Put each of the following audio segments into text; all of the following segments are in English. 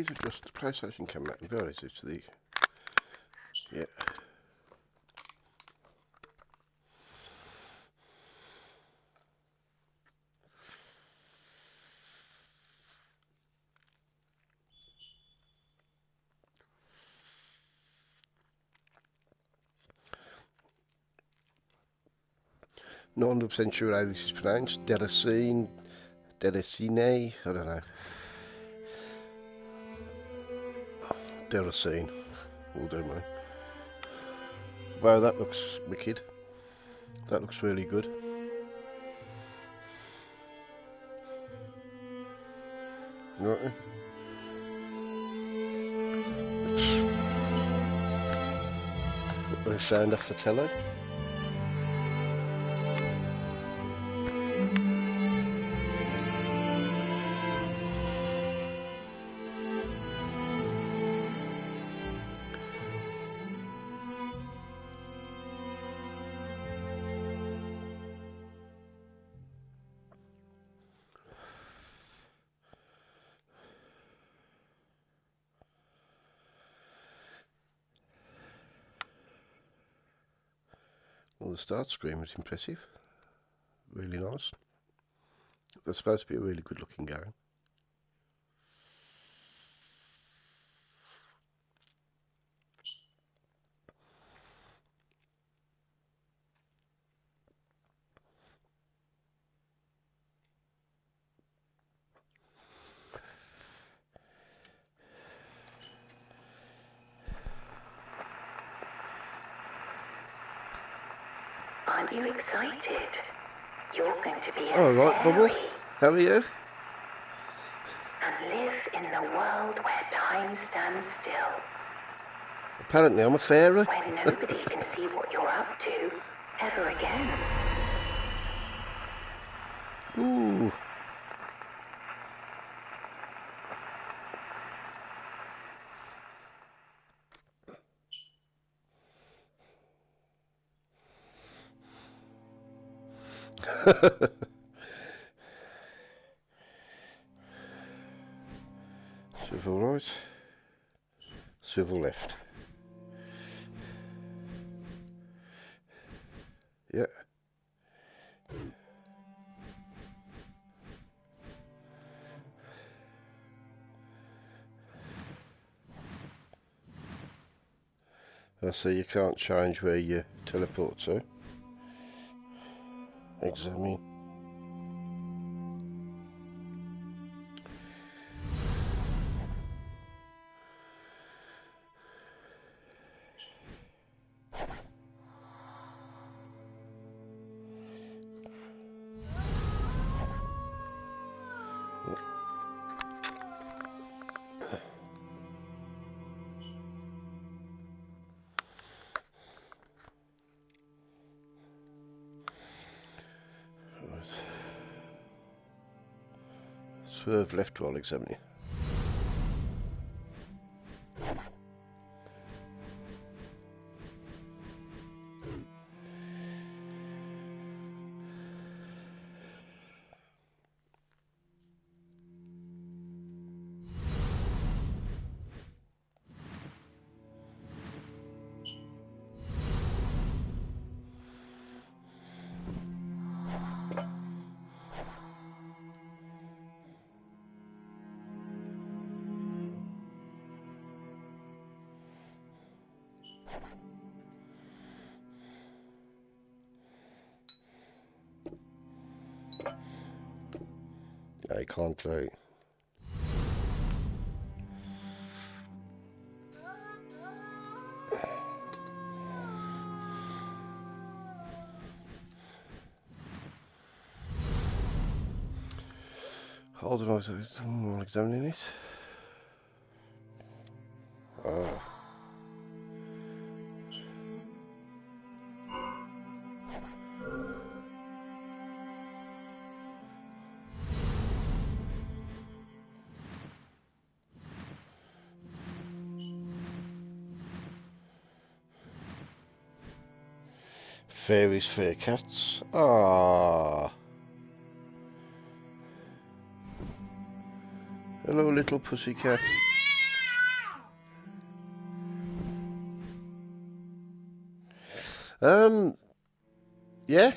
completely lost the PlayStation camera. To be honest, it's the... Yeah. Not 100% sure how this is pronounced. Deracine, Deracine, I don't know. Deracine, will do, man. Wow, that looks wicked. That looks really good. Right. Let's put the sound off the telly. Well, the start screen was impressive. Really nice. That's supposed to be a really good looking game. Aren't you excited? You're going to be a All right, Bubble. fairy How are you? and live in the world where time stands still, Apparently, I'm a fairy. when nobody can see what you're up to ever again. Ooh. Swivel right, swivel left. Yeah. I see you can't change where you teleport to. Examine. Swerve left while examining. I can't try. Hold on, I'm examining it. Fairies, fair cats. Ah. Hello, little pussycat. Yeah.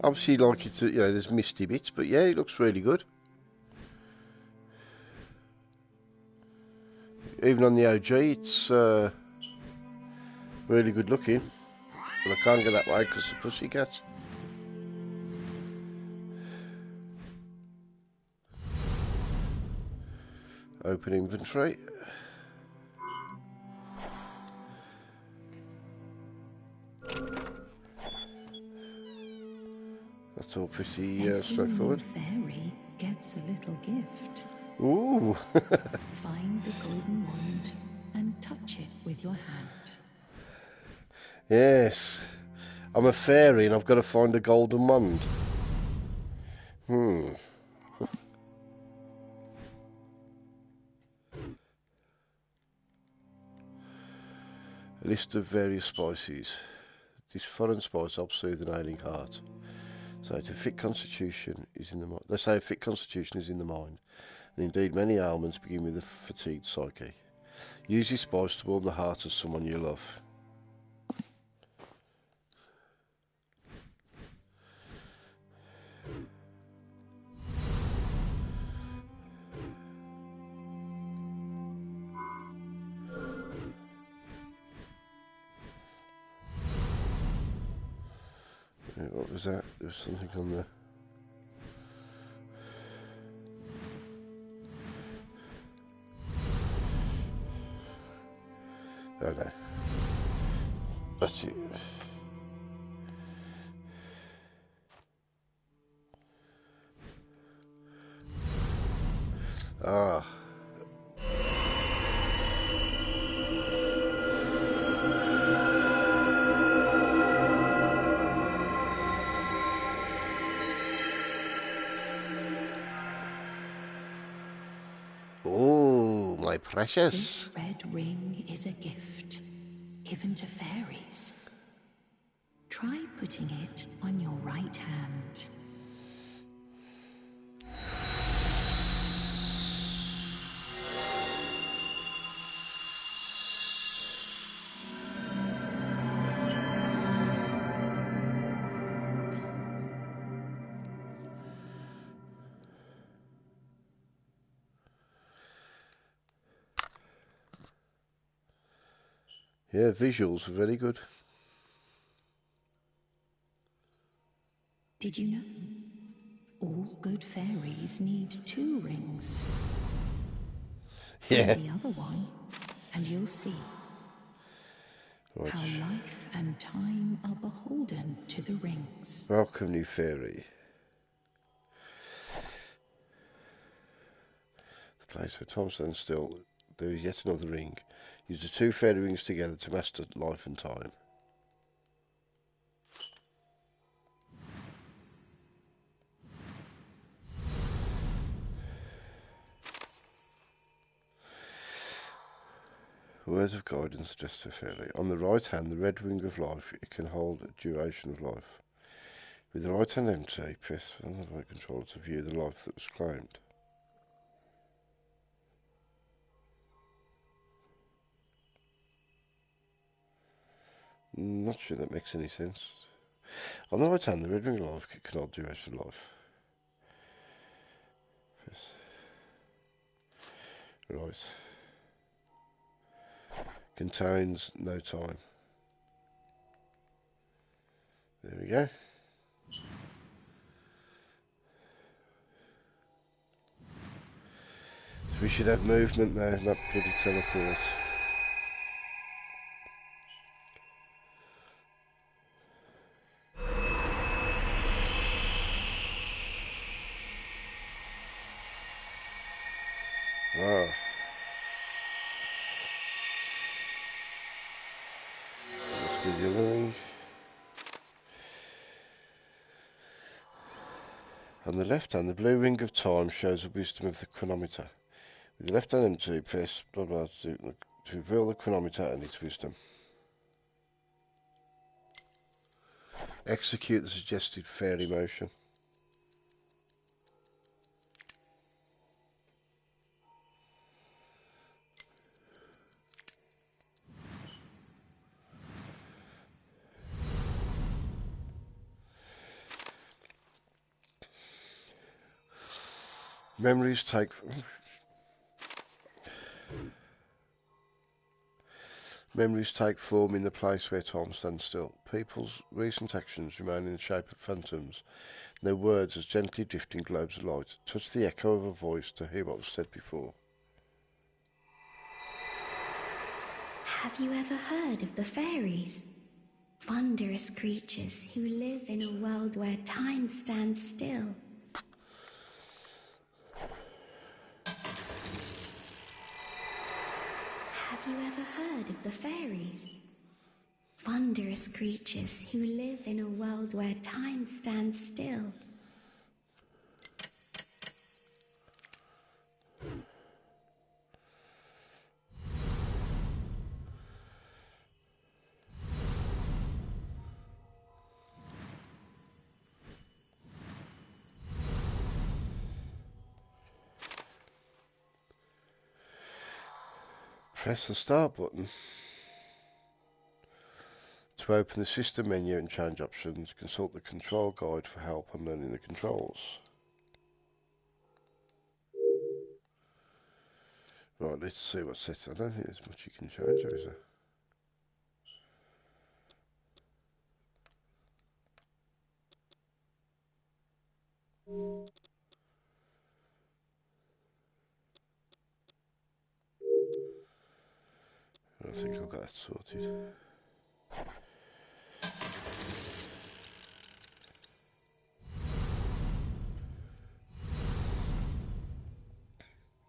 Obviously, like it's there's misty bits, but yeah, it looks really good. Even on the OG, it's really good looking. But I can't go that way because the pussycats. Open inventory. That's all pretty straightforward. Fairy gets a little gift. Ooh. Find the golden wand and touch it with your hand. Yes. I'm a fairy and I've got to find a golden wand. A list of various spices. This foreign spice helps soothe an ailing heart. So to fit constitution is in the mind. They say a fit constitution is in the mind. And indeed many ailments begin with a fatigued psyche. Use this spice to warm the heart of someone you love. What was that? There was something on there. Oh no. That's it. Ah. Oh, my precious. This red ring is a gift given to fairies. Try putting it on your right hand. Yeah, visuals are very good. Did you know? All good fairies need 2 rings. Yeah. Find the other one, and you'll see Right. how life and time are beholden to the rings. Welcome, new fairy. The place where time stands still, there is yet another ring. Use the 2 fairy rings together to master life and time. Words of guidance addressed to fairy. On the right hand, the red ring of life. It can hold a duration of life. With the right hand empty, press on the right controller to view the life that was claimed. Not sure that makes any sense. On the right hand, the red ring of life can hold duration of life. Press. Right. Contains no time. There we go. So we should have movement now, not bloody teleport. Ah. Let's do the other ring. On the left hand, the blue ring of time shows the wisdom of the chronometer. With the left hand empty, press blah blah to reveal the chronometer and its wisdom. Execute the suggested fairy motion. Memories take form in the place where time stands still. People's recent actions remain in the shape of phantoms. Their words, as gently drifting globes of light, touch the echo of a voice to hear what was said before. Have you ever heard of the fairies? Wondrous creatures who live in a world where time stands still. Have you ever heard of the fairies? Wondrous creatures who live in a world where time stands still. Press the start button to open the system menu and change options. Consult the control guide for help on learning the controls. Right, let's see what's set. I don't think there's much you can change, or is there? I think I've got that sorted.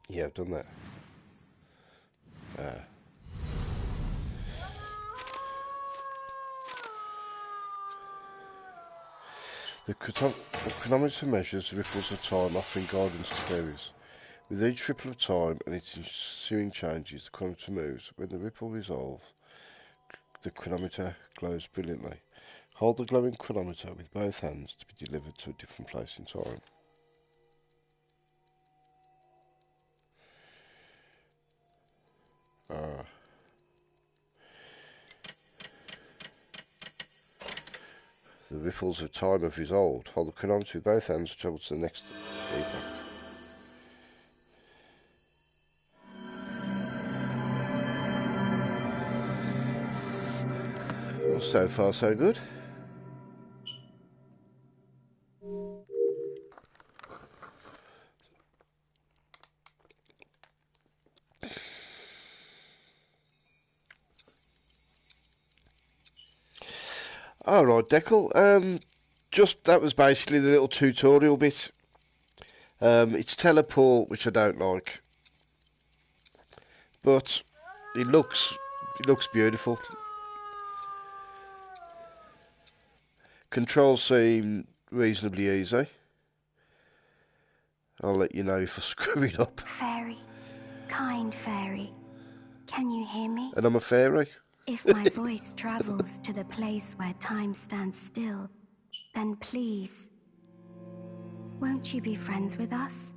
Yeah, I've done that. The chronometer measures the ripples of time, offering guidance to fairies. With each ripple of time and its ensuing changes, the chronometer moves. When the ripple resolves, the chronometer glows brilliantly. Hold the glowing chronometer with both hands to be delivered to a different place in time. The ripples of time have resolved. Hold the chronometer with both hands to travel to the next epoch. Well, so far so good. Alright, Deckel. Just that was basically the little tutorial bit. It's teleport, which I don't like, but it looks beautiful. Controls seem reasonably easy. I'll let you know if I screw it up. Fairy, kind fairy, can you hear me? And I'm a fairy. If my voice travels to the place where time stands still, then please, won't you be friends with us?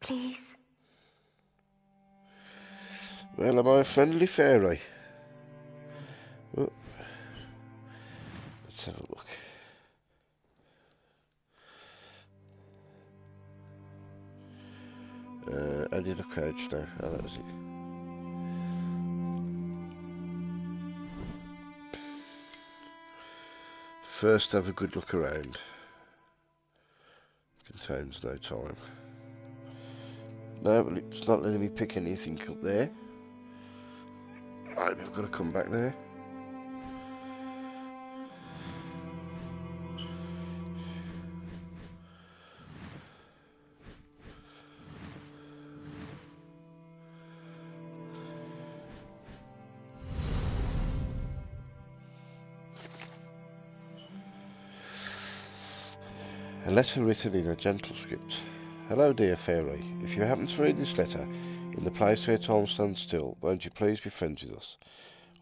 Please? Well, am I a friendly fairy? Oh. Let's have a look. I did a crouch now. Oh, that was it. First, have a good look around. Contains no time. No, but it's not letting me pick anything up there. Right, we've got to come back there. A letter written in a gentle script. Hello, dear fairy. If you happen to read this letter in the place where time stands still, won't you please be friends with us?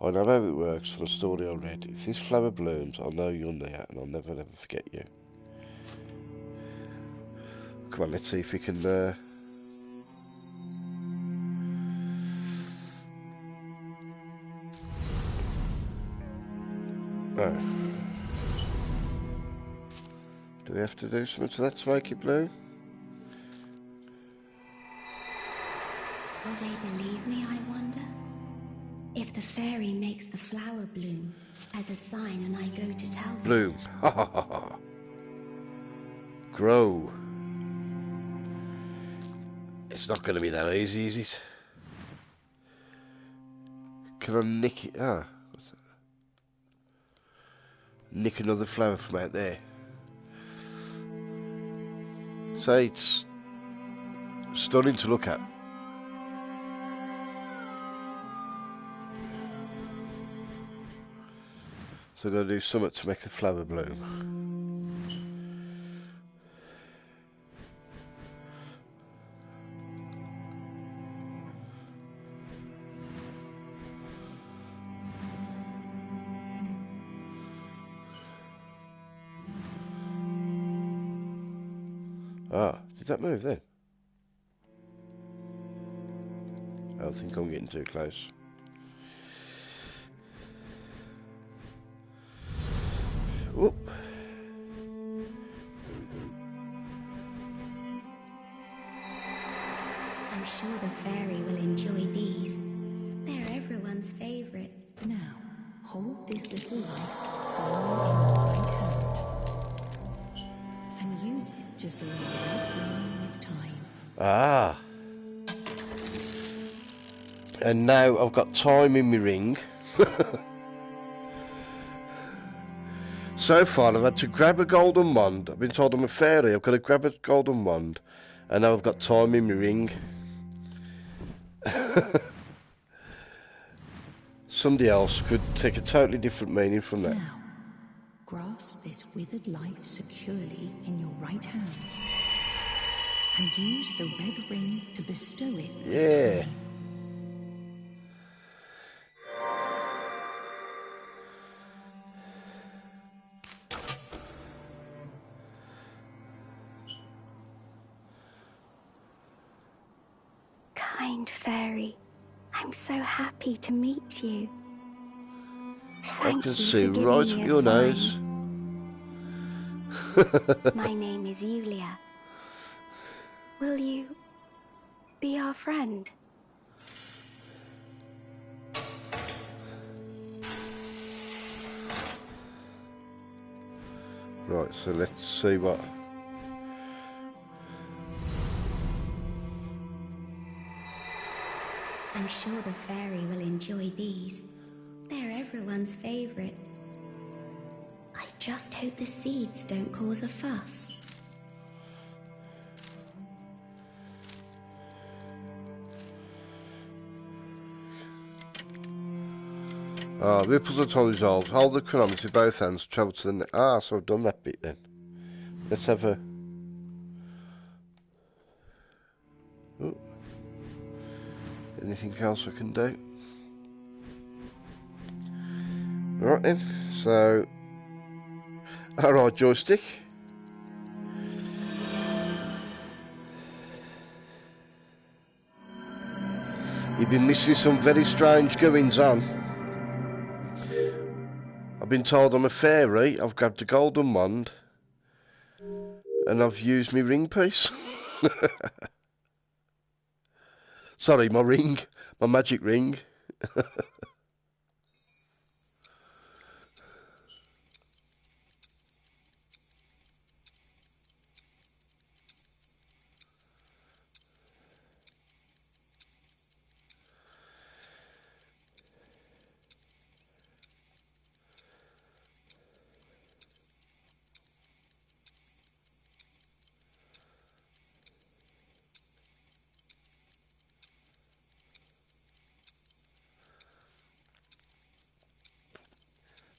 I know how it works from a story I read. If this flower blooms, I'll know you're near, and I'll never forget you. Come on, let's see if we can... Oh. Do we have to do something to that to make it blue? they believe me, I wonder? If the fairy makes the flower bloom as a sign and I go to tell them. Bloom. Ha ha ha ha. Grow. It's not going to be that easy, is it? Can I nick it? Ah. What's that? Nick another flower from out there. So it's stunning to look at. So I've got to do something to make a flower bloom. Ah, did that move then? I think I'm getting too close. Whoop. I'm sure the fairy will enjoy these. They're everyone's favorite. Now, hold this little light firmly in your right hand and use it to fill your red room with time. Ah. And now I've got time in my ring. So far I've had to grab a golden wand. I've been told I'm a fairy. I've got to grab a golden wand. And now I've got time in my ring. Somebody else could take a totally different meaning from that. Now, grasp this withered life securely in your right hand and use the red ring to bestow it with Yeah. time. Kind fairy, I'm so happy to meet you. Thank I can you see for giving right me up a your sign. nose. My name is Yulia. Will you be our friend? Right, so let's see what... I'm sure the fairy will enjoy these. They're everyone's favorite. I just hope the seeds don't cause a fuss. Ah, ripples of time resolved. Hold the chronometer with both hands. Travel to the... Ah, so I've done that bit then. Let's have a... Oh. Anything else I can do? Alright then, so... Alright, joystick. You've been missing some very strange goings on. I've been told I'm a fairy, I've grabbed a golden wand, and I've used my ring piece. Sorry, my ring. My magic ring.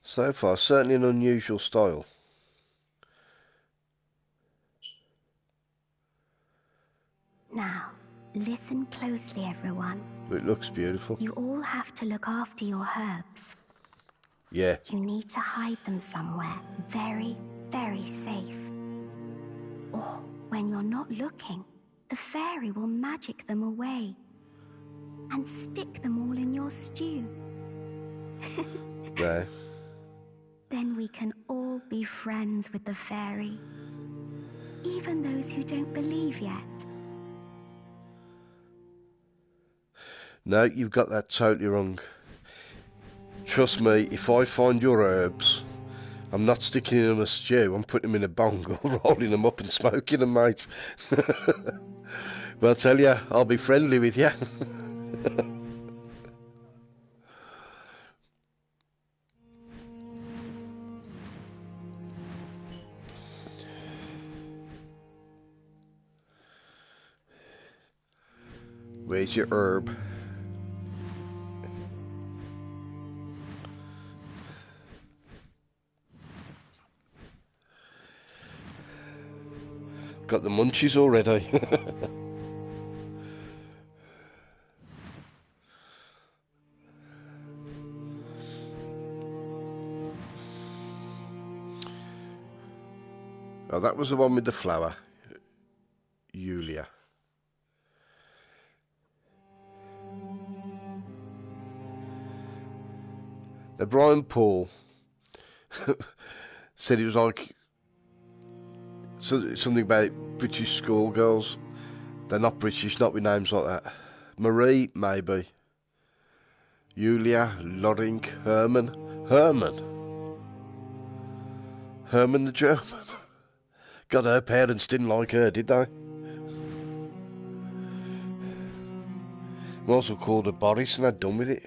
So far, certainly an unusual style. Now, listen closely, everyone. But it looks beautiful. You all have to look after your herbs. Yeah. You need to hide them somewhere very, very safe. Or, when you're not looking, the fairy will magic them away and stick them all in your stew. There. Then we can all be friends with the fairy. Even those who don't believe yet. No, you've got that totally wrong. Trust me, if I find your herbs, I'm not sticking them in a stew, I'm putting them in a bong or rolling them up and smoking them, mate. But I'll tell you, I'll be friendly with you. Where's your herb? Got the munchies already. Oh, that was the one with the flower. Yulia. Now, Brian Paul said it was like something about British schoolgirls. They're not British, not with names like that. Marie, maybe. Yulia, Loring, Herman. Herman the German. God, her parents didn't like her, did they? Might as well called her Boris and had done with it.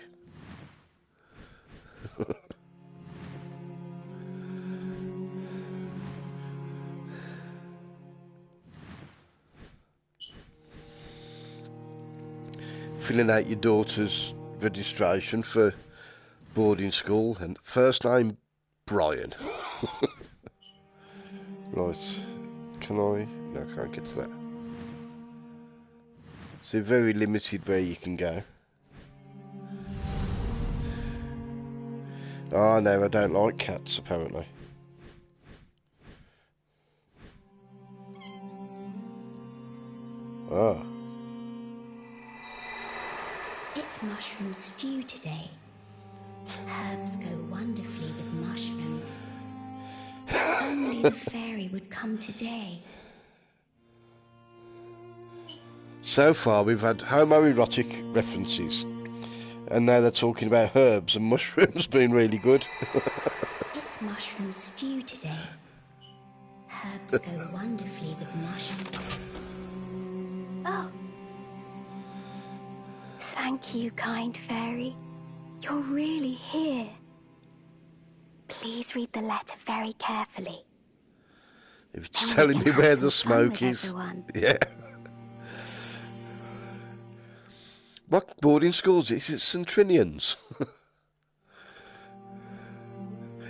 Filling out your daughter's registration for boarding school, and first name Brian. Right, can I? No, I can't get to that. So very limited where you can go. Oh no, I don't like cats apparently. Ah. It's mushroom stew today. Herbs go wonderfully with mushrooms. If only the fairy would come today. So far we've had homoerotic references, and now they're talking about herbs and mushrooms being really good. It's mushroom stew today. Herbs go wonderfully with mushrooms. Oh. Thank you, kind fairy. You're really here. Please read the letter very carefully. If it's telling me where the smoke is. Everyone. Yeah. What boarding schools is it? St Trinian's?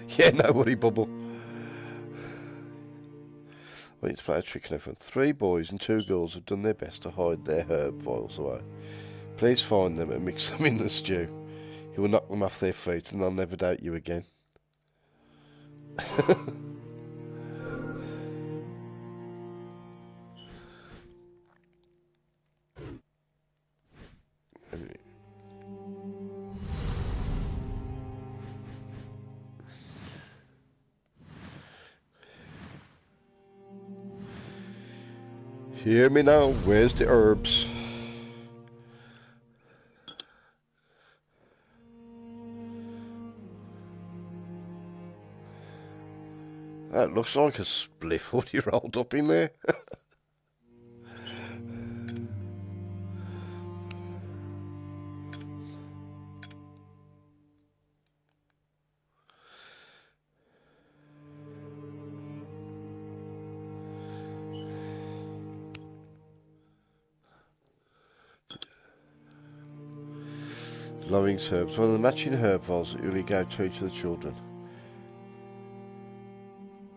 Yeah, no worry, Bubble. I need to play a trick on everyone. 3 boys and 2 girls have done their best to hide their herb vials away. Please find them and mix them in the stew. You will knock them off their feet and they'll never doubt you again. Hear me now, where's the herbs? That looks like a spliff what you rolled up in there. Loving's herbs. One of the matching herb vials that Uli gave to each of the children.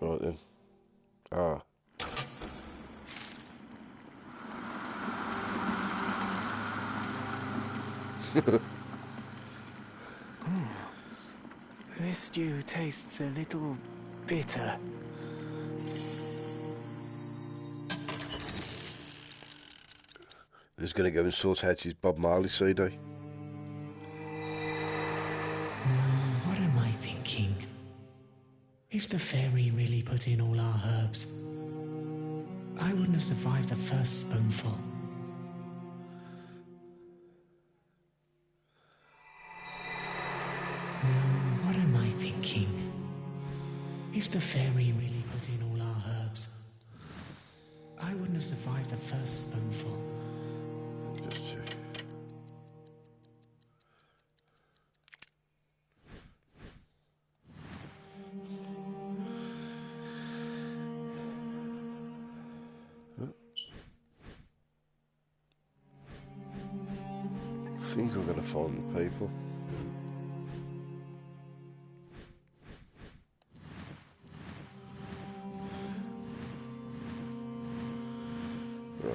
Right then. Ah. This stew tastes a little bitter. He's going to go and sort out his Bob Marley CD. What am I thinking? If the fairy really put in all our herbs, I wouldn't have survived the first spoonful. If the fairy really put in all our herbs, I wouldn't have survived the first spoonful. Just check. I think we're going to find the people. Right.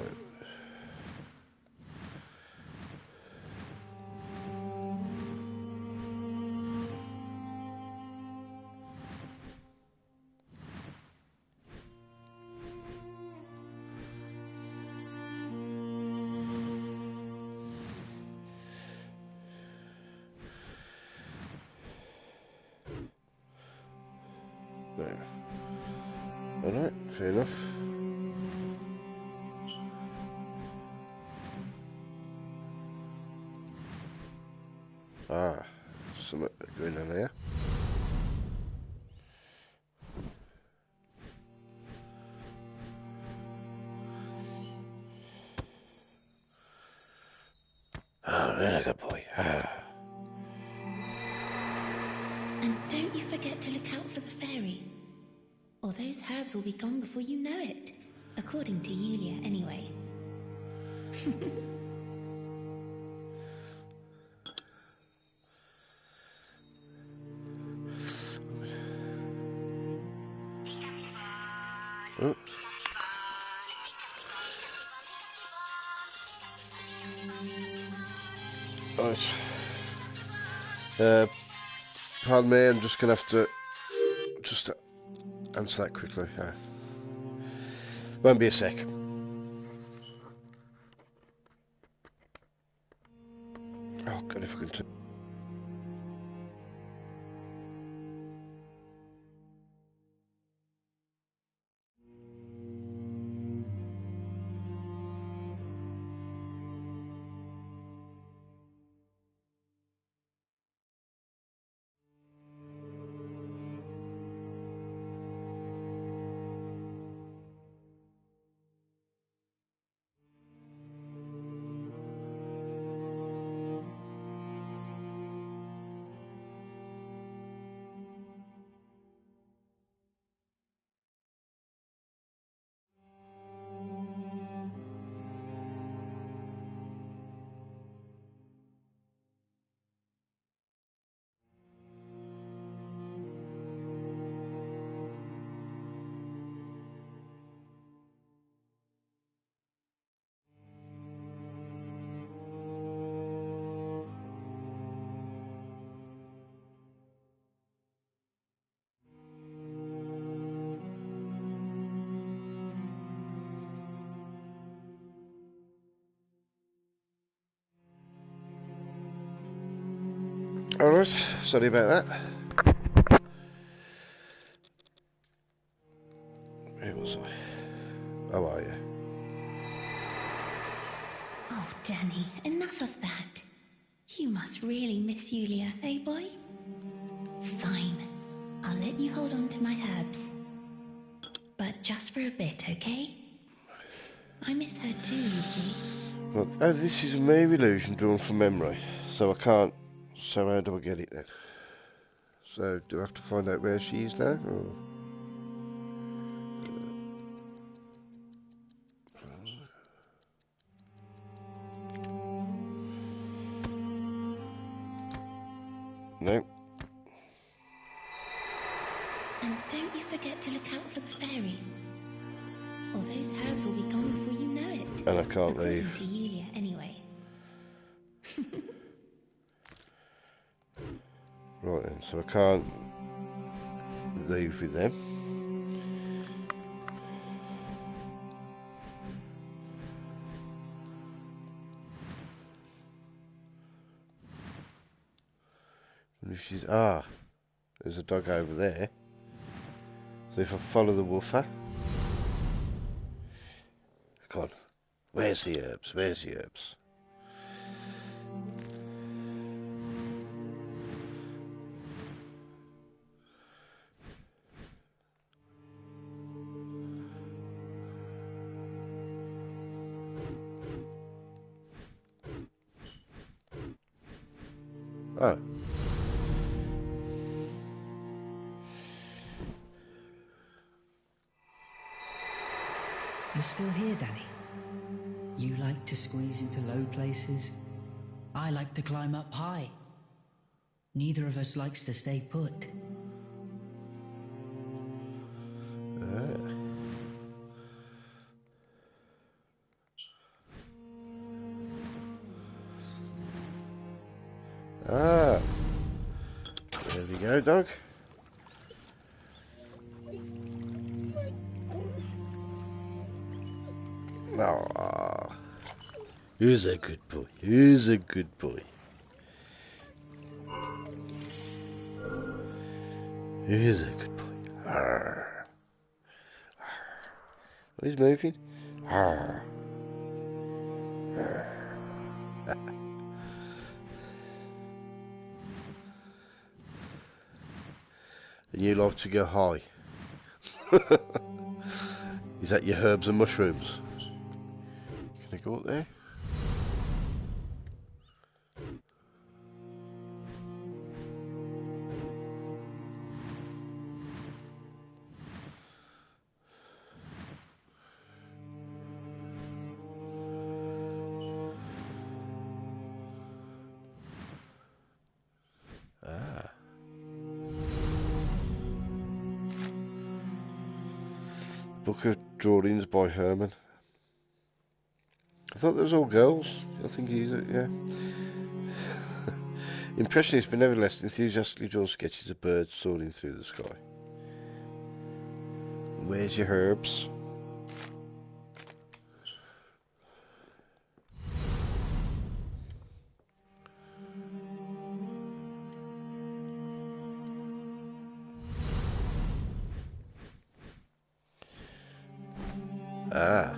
There. Alright, fair enough. Ah, something going on there. Oh, really good boy. Ah. And don't you forget to look out for the fairy, or those herbs will be gone before you know it. According to Yulia, anyway. Oh. Right. Pardon me, I'm just going to have to just answer that quickly. Won't be a sec. Oh God, if I can turn. Alright, sorry about that. Where was I? How are you? Oh, Danny, enough of that. You must really miss Yulia, eh, boy? Fine. I'll let you hold on to my herbs. But just for a bit, okay? I miss her too, you see. Well, oh, this is a mere illusion drawn from memory, so I can't. So how do I get it then? So do I have to find out where she is now? Or? No. And don't you forget to look out for the fairy, or those herbs will be gone before you know it. And I can't According leave. to Yulia, anyway. Right then, so I can't leave with them. And if she's there's a dog over there. So if I follow the woofer, come on, where's the herbs? Where's the herbs? Oh. You're still here, Danny. You like to squeeze into low places. I like to climb up high. Neither of us likes to stay put. Ah. There we go, dog. Ah. He's a good boy. He's a good boy. He's a good boy. Arr. Oh, he's moving. Arr. Arr. And you like to go high. Is that your herbs and mushrooms? Can I go up there? Ah. Book of Drawings by Herman. I thought those were all girls. I think he's yeah. Impressionist but nevertheless enthusiastically drawn sketches of birds soaring through the sky. Where's your herbs? Ah.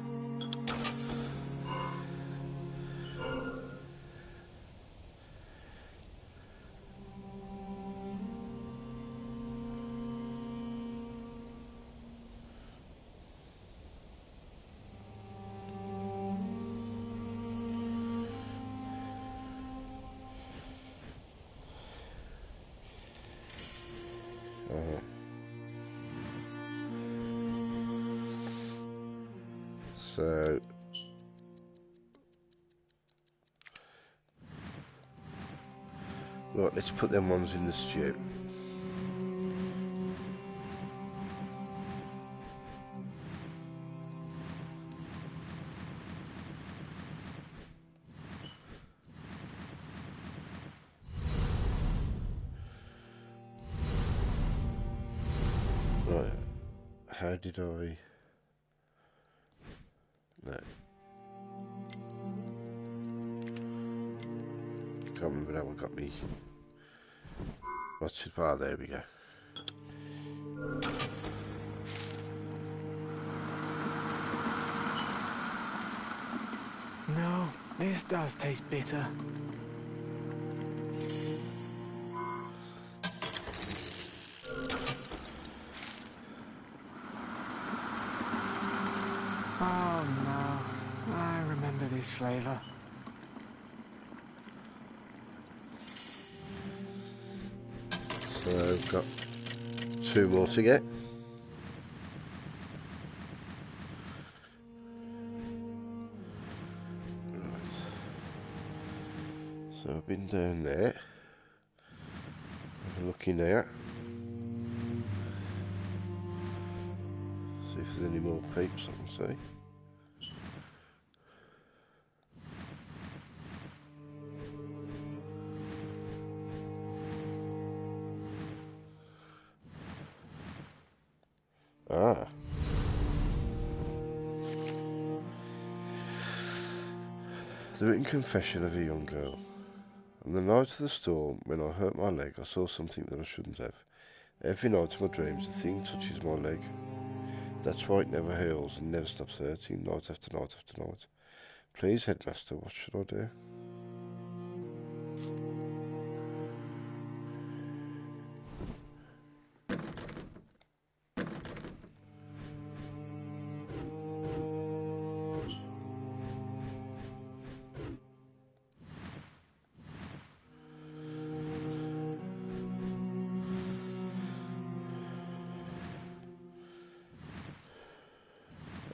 So right, let's put them ones in the stew. Right, how did I... No. Can't remember how I got me. What's it? Ah, there we go. No, this does taste bitter. Oh no, I remember this flavor. So I've got 2 more to get. Right. So I've been down there. Have a look in there. See if there's any more peeps I can see. Ah. The written confession of a young girl. On the night of the storm, when I hurt my leg, I saw something that I shouldn't have. Every night in my dreams, the thing touches my leg. That's why it never heals and never stops hurting, night after night after night. Please, headmaster, what should I do?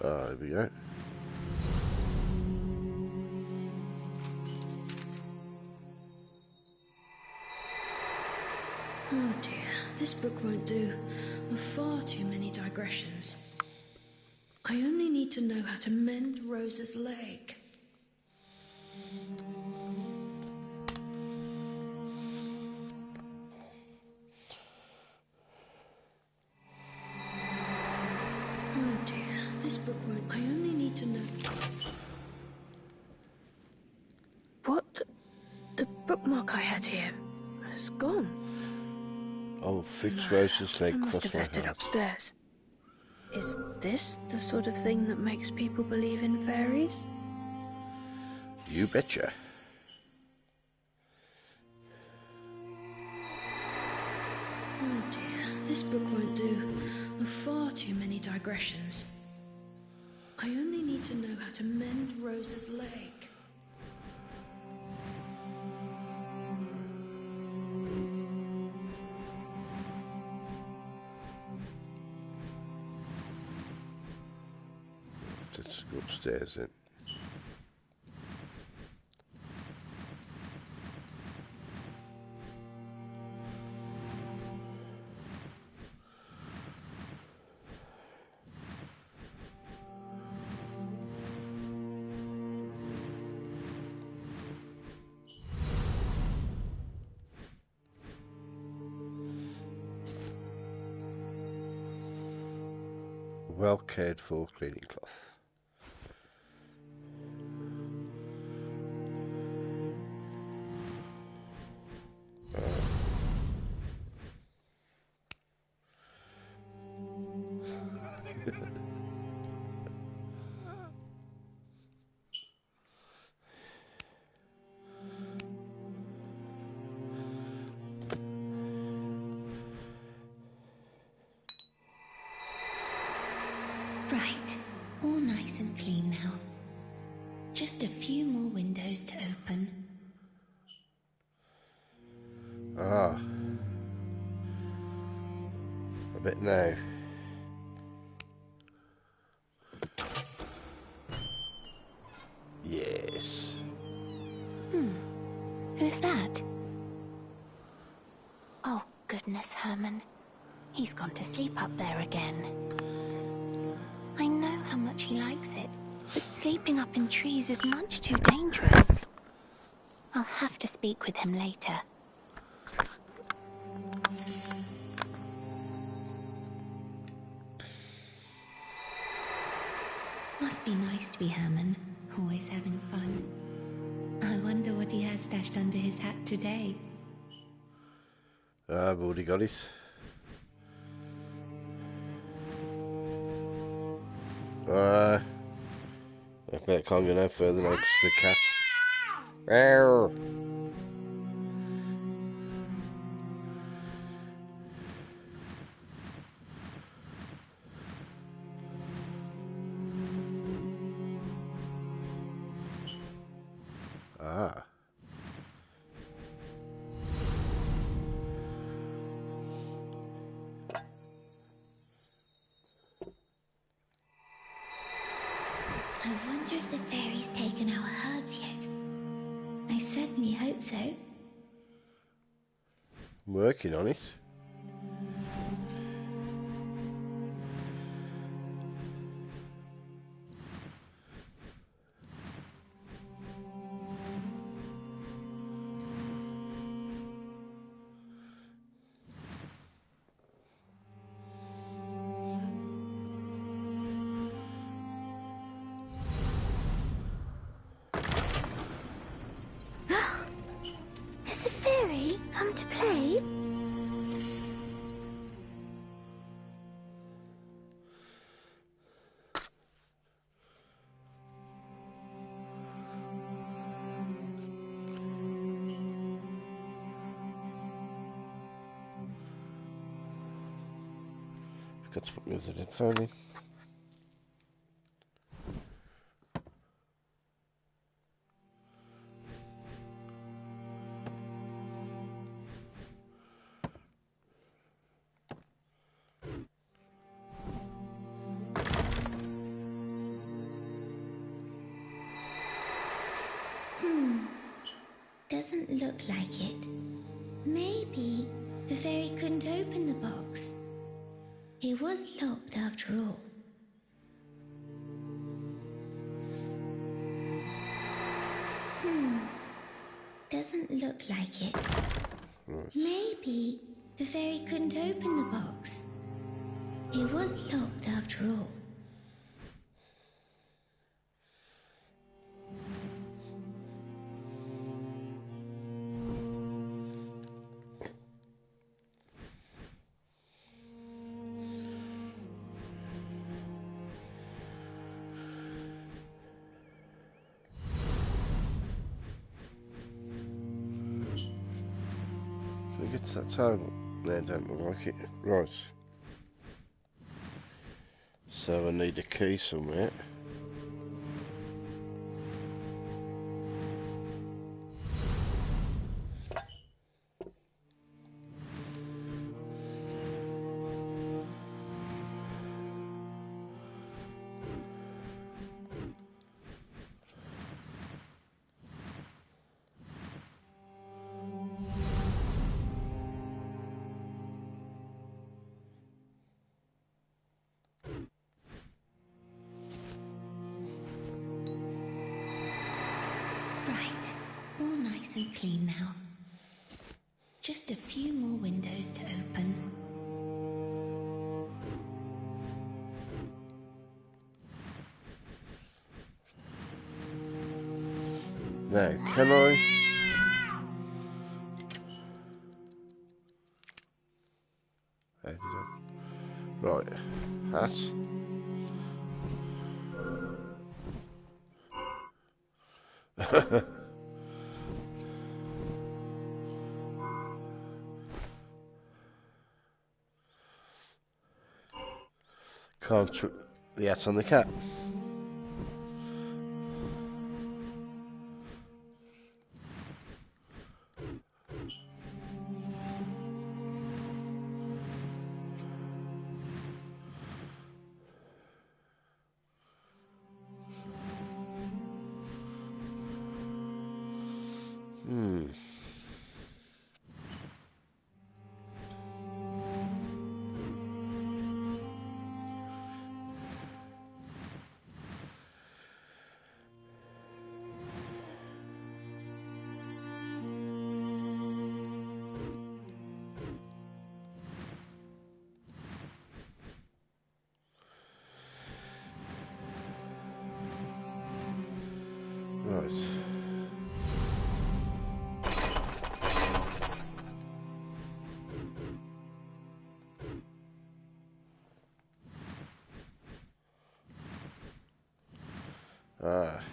Oh, here we go. Oh dear, this book won't do. There are far too many digressions. I only need to know how to mend Rosa's leg. Oh dear, this book won't. I only need to know. What? The bookmark I had here has gone. I'll fix Rosa's leg. I must Cross have my left it heart. upstairs. Is this the sort of thing that makes people believe in fairies? You betcha. Oh dear, this book won't do. There are far too many digressions. I only need to know how to mend Rosa's leg. Let's go upstairs then. Well cared for cleaning cloth. Right, all nice and clean now. Just a few more windows to open. Ah. A bit now. Yes. Who's that? Oh, goodness, Herman. He's gone to sleep up there again. I know how much he likes it, but sleeping up in trees is much too dangerous. I'll have to speak with him later. Must be nice to be Herman, always having fun. I wonder what he has stashed under his hat today. I've already got it. I bet I can't go no further now because the cat. Rawr. Ah. I wonder if the fairy's taken our herbs yet. I certainly hope so. I'm working on it. Has the fairy come to play? Forgot to put my other headphone in. Doesn't look like it. Maybe the fairy couldn't open the box. It was locked after all. Doesn't look like it. Right. Maybe the fairy couldn't open the box. It was locked after all. So we get to that table. There, don't look like it. Right. So I need a key somewhere. Right, all nice and clean now. Just a few more windows to open. Now, can I? How did I? Right, hat. Can't chuck the hat on the cat. Right. Ah.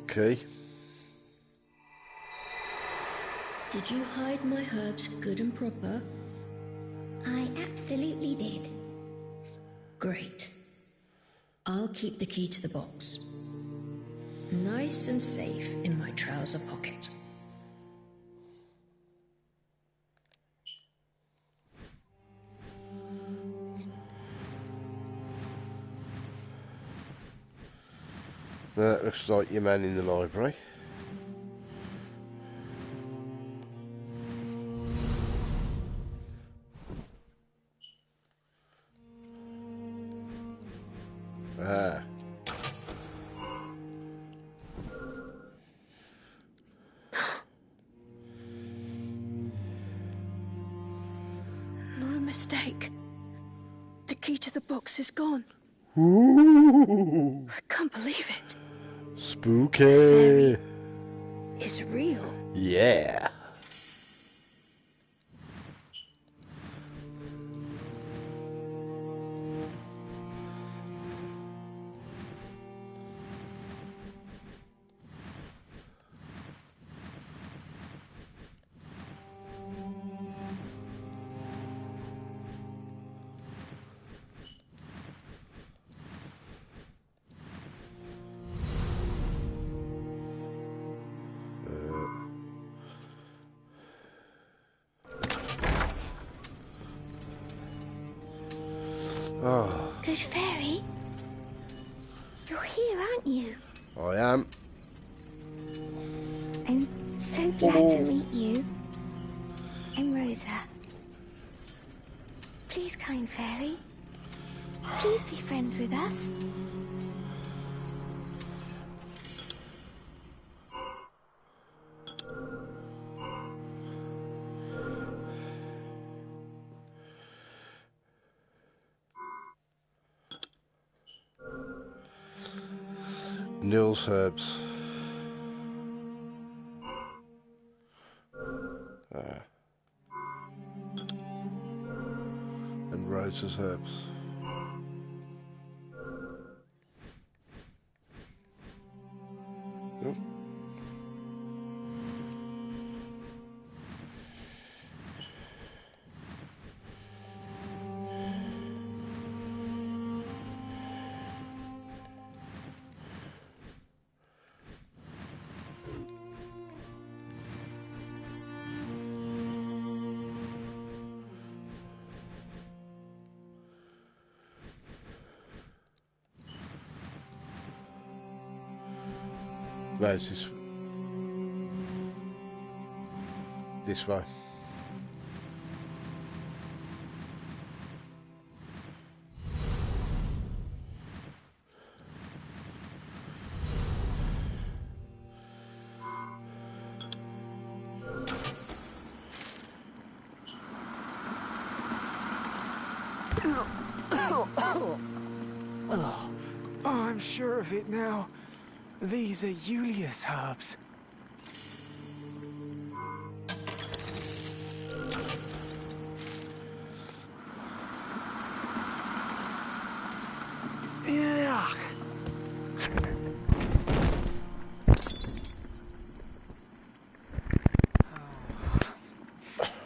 Okay. Did you hide my herbs good and proper? I absolutely did. Great. I'll keep the key to the box. Nice and safe in my trouser pocket. That looks like your man in the library. Ah. No mistake. The key to the box is gone. Ooh. I can't believe it. Spooky. It's real. Yeah. Oh, Good fairy? You're here, aren't you? I am. I'm so glad to meet you. I'm Rosa. Please, kind fairy. Please be friends with us. Nils herbs. And Rosa's herbs. Yep. No, it's this way. Oh, I'm sure of it now. These are Julia's herbs. Yuck.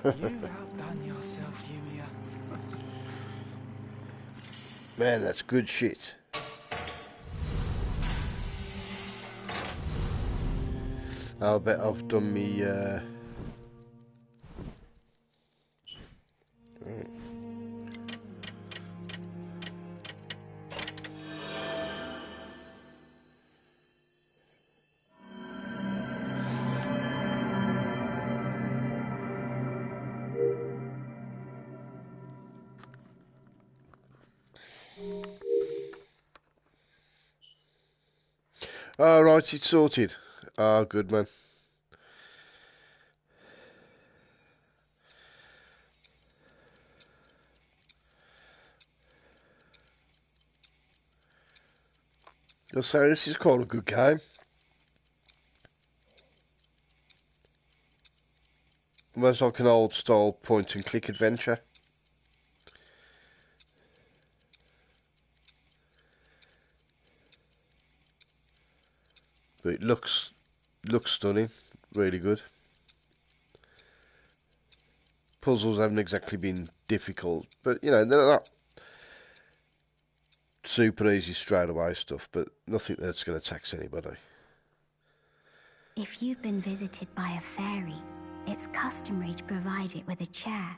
You've outdone yourself, Julia. Man, that's good shit. I'll bet I've done me, oh, right, it's sorted. Oh, good, man. I'll say this is quite a good game. Almost like an old style point and click adventure. But it looks stunning, really good. Puzzles haven't exactly been difficult, but you know, they're not super easy straight away stuff, but nothing that's going to tax anybody. If you've been visited by a fairy, it's customary to provide it with a chair.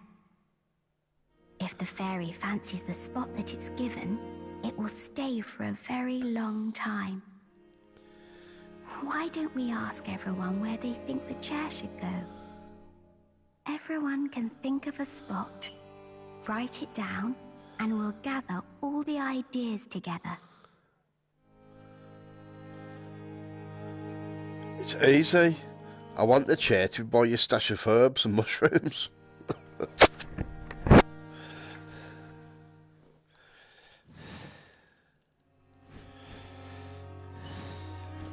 If the fairy fancies the spot that it's given, it will stay for a very long time. Why don't we ask everyone where they think the chair should go? Everyone can think of a spot, write it down, and we'll gather all the ideas together. It's easy. I want the chair to buy your stash of herbs and mushrooms.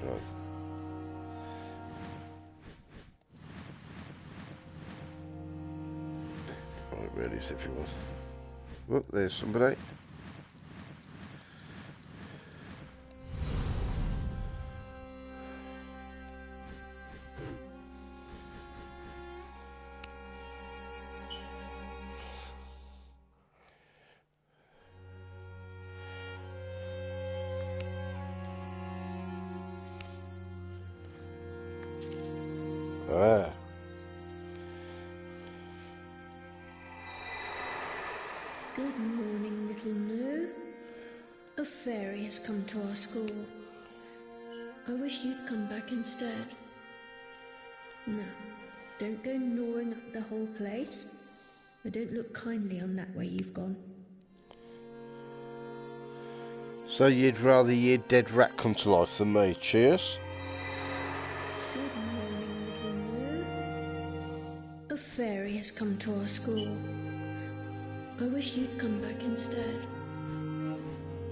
Right. Right, where is everyone? Oh, there's somebody. Ah. Good morning, little nerd. A fairy has come to our school. I wish you'd come back instead. Now, don't go gnawing up the whole place. I don't look kindly on that way you've gone. So you'd rather your dead rat come to life than me. Cheers. Good morning, little Moo. A fairy has come to our school. I wish you'd come back instead.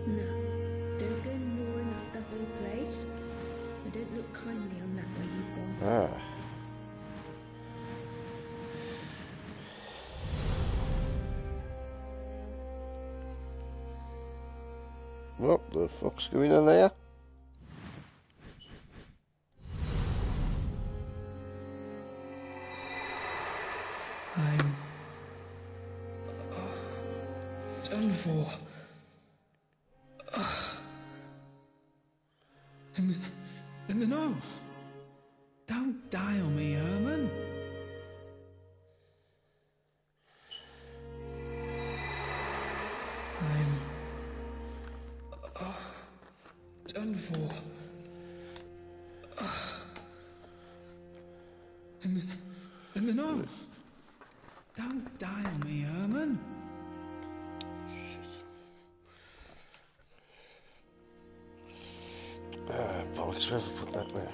Now, don't go gnawing up the whole place. I don't look kindly on that way you've gone. Ah. What the fuck's going on there? I'm done for. And no, don't die on me, Herman. I'm done for. And no, don't die on me, Herman. Bollocks, whoever put that there.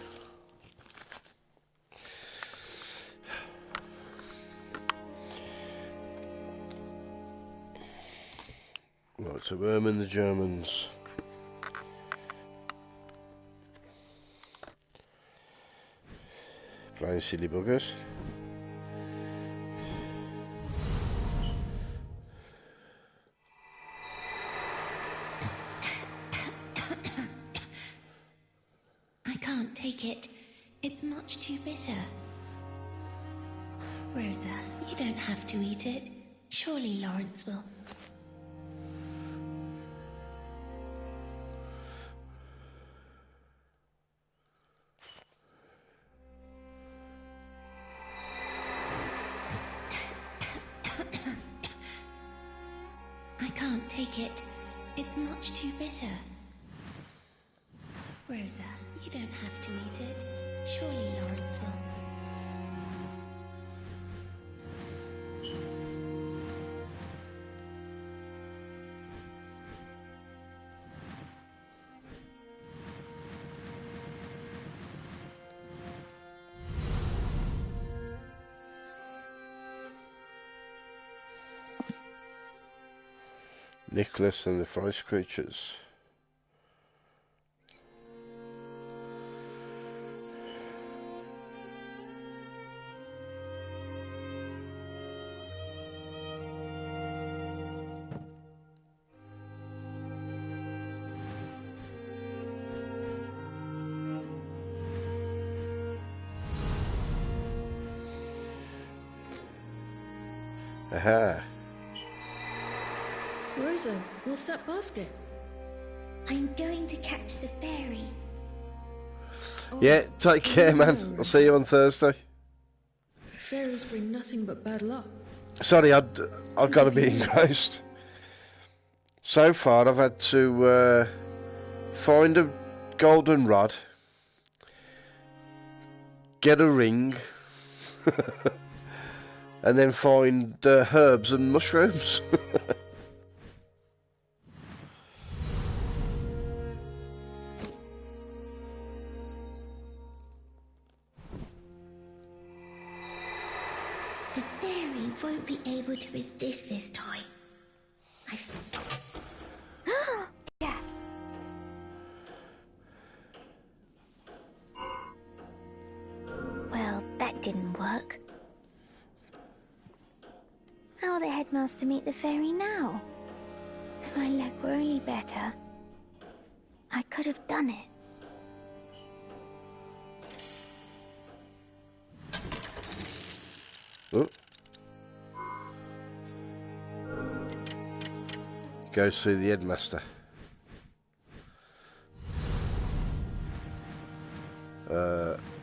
Right, so Herman the Germans. Playing silly buggers. I can't take it. It's much too bitter. Rosa, you don't have to eat it. Surely Lawrence will. I can't take it. It's much too bitter. Rosa, you don't have to eat it. Surely Lawrence will. Nicholas and the Forest Creatures. Aha. Rosa, what's that basket? I'm going to catch the fairy. Oh, Yeah, take care, man. I'll see you on Thursday. Fairies bring nothing but bad luck. Sorry, I've got to be engrossed. So far, I've had to find a golden rod, get a ring, and then find herbs and mushrooms. The fairy won't be able to resist this toy. Yeah. Well, that didn't work. How will the headmaster meet the fairy now? If my leg were only better, I could have done it. Oh. Go see the headmaster.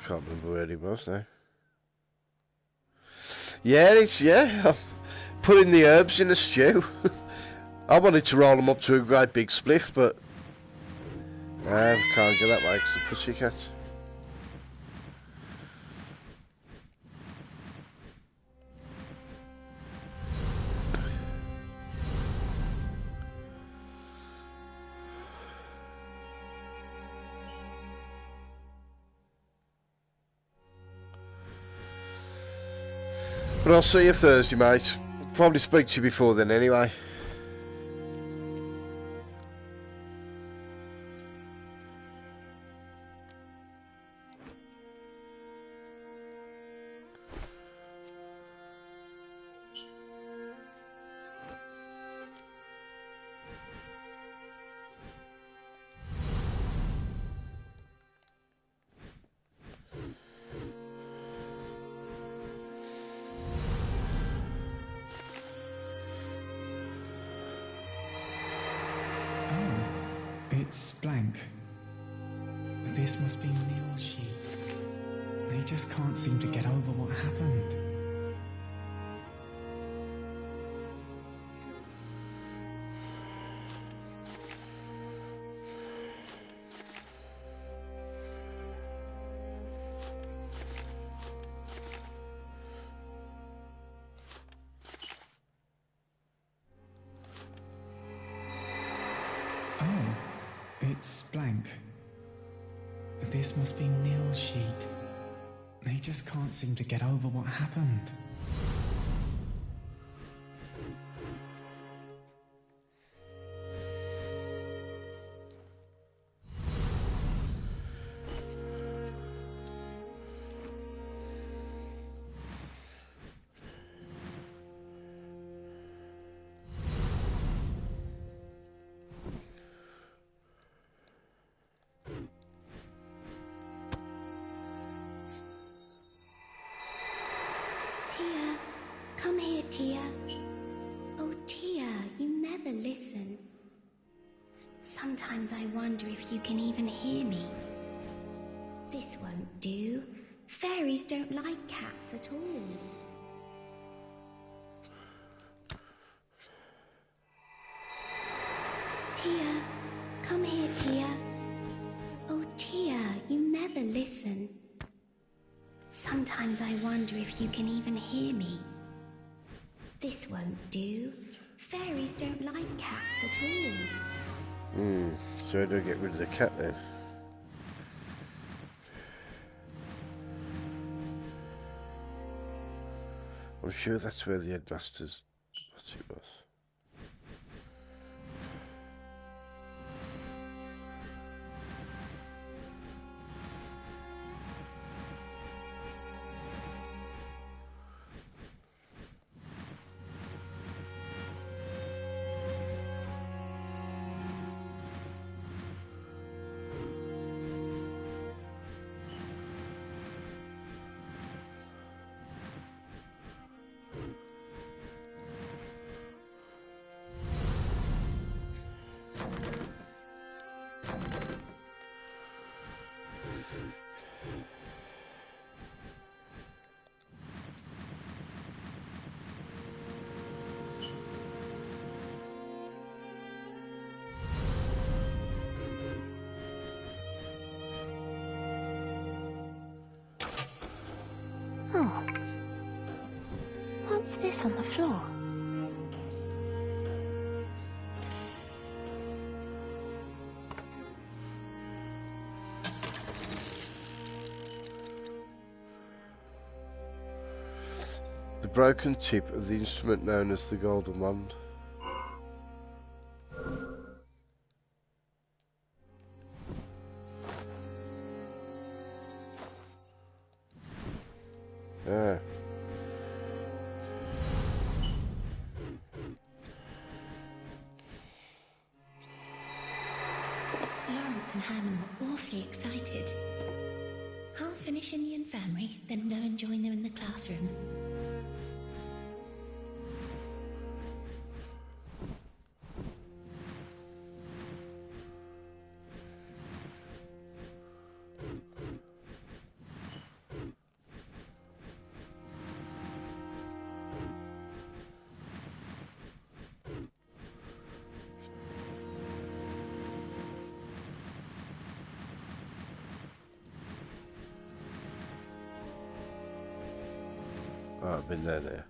Can't remember where he was now. Yeah, I'm putting the herbs in a stew. I wanted to roll them up to a great big spliff, but can't go that way because of the pussycat. But I'll see you Thursday, mate. Probably speak to you before then anyway. It's blank. This must be Neil's sheet. They just can't seem to get over what happened. It's blank. This must be Neil's sheet. They just can't seem to get over what happened. Tia, come here, Tia. Oh, Tia, you never listen. Sometimes I wonder if you can even hear me. This won't do. Fairies don't like cats at all. Tia, come here, Tia. Oh, Tia, you never listen. Sometimes I wonder if you can even hear me. This won't do. Fairies don't like cats at all. So how do I get rid of the cat then? I'm sure that's where the headmaster's... What's it was? Oh. What's this on the floor? The broken tip of the instrument known as the Golden Wand. Ah. Lawrence and Hannah were awfully excited. I'll finish in the infirmary, then go and join them in the classroom. Oh, I've been there now.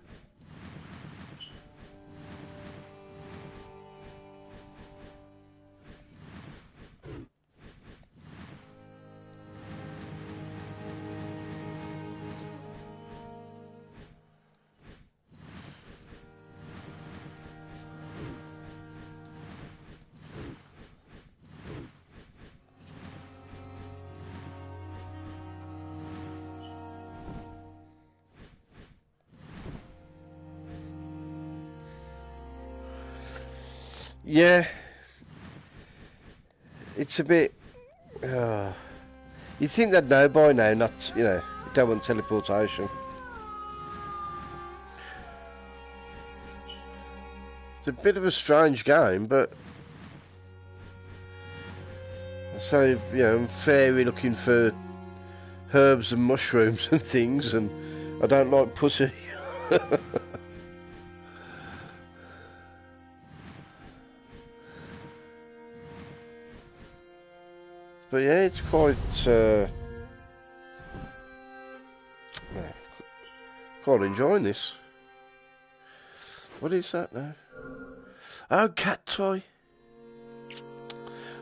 Yeah, it's a bit. You'd think they'd know by now, not, you know, you don't want teleportation. It's a bit of a strange game, but. So, you know, I'm fairy looking for herbs and mushrooms and things, and I don't like pussy. But yeah, it's quite quite enjoying this. What is that now? Oh, cat toy.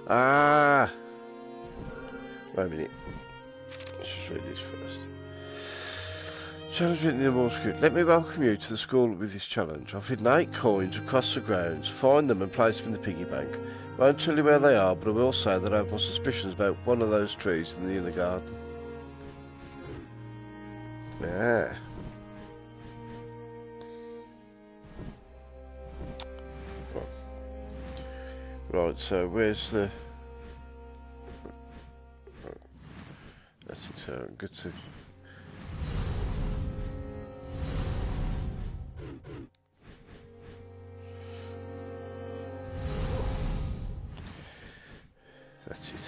Ah. Wait a minute. Let's just read this first. Challenge written in the wall script. Let me welcome you to the school with this challenge. I've hidden 8 coins across the grounds. Find them and place them in the piggy bank. Won't tell you where they are, but I will say that I have my suspicions about one of those trees in the inner garden. Yeah. Right, so where's the... That's it, so good to... That's it.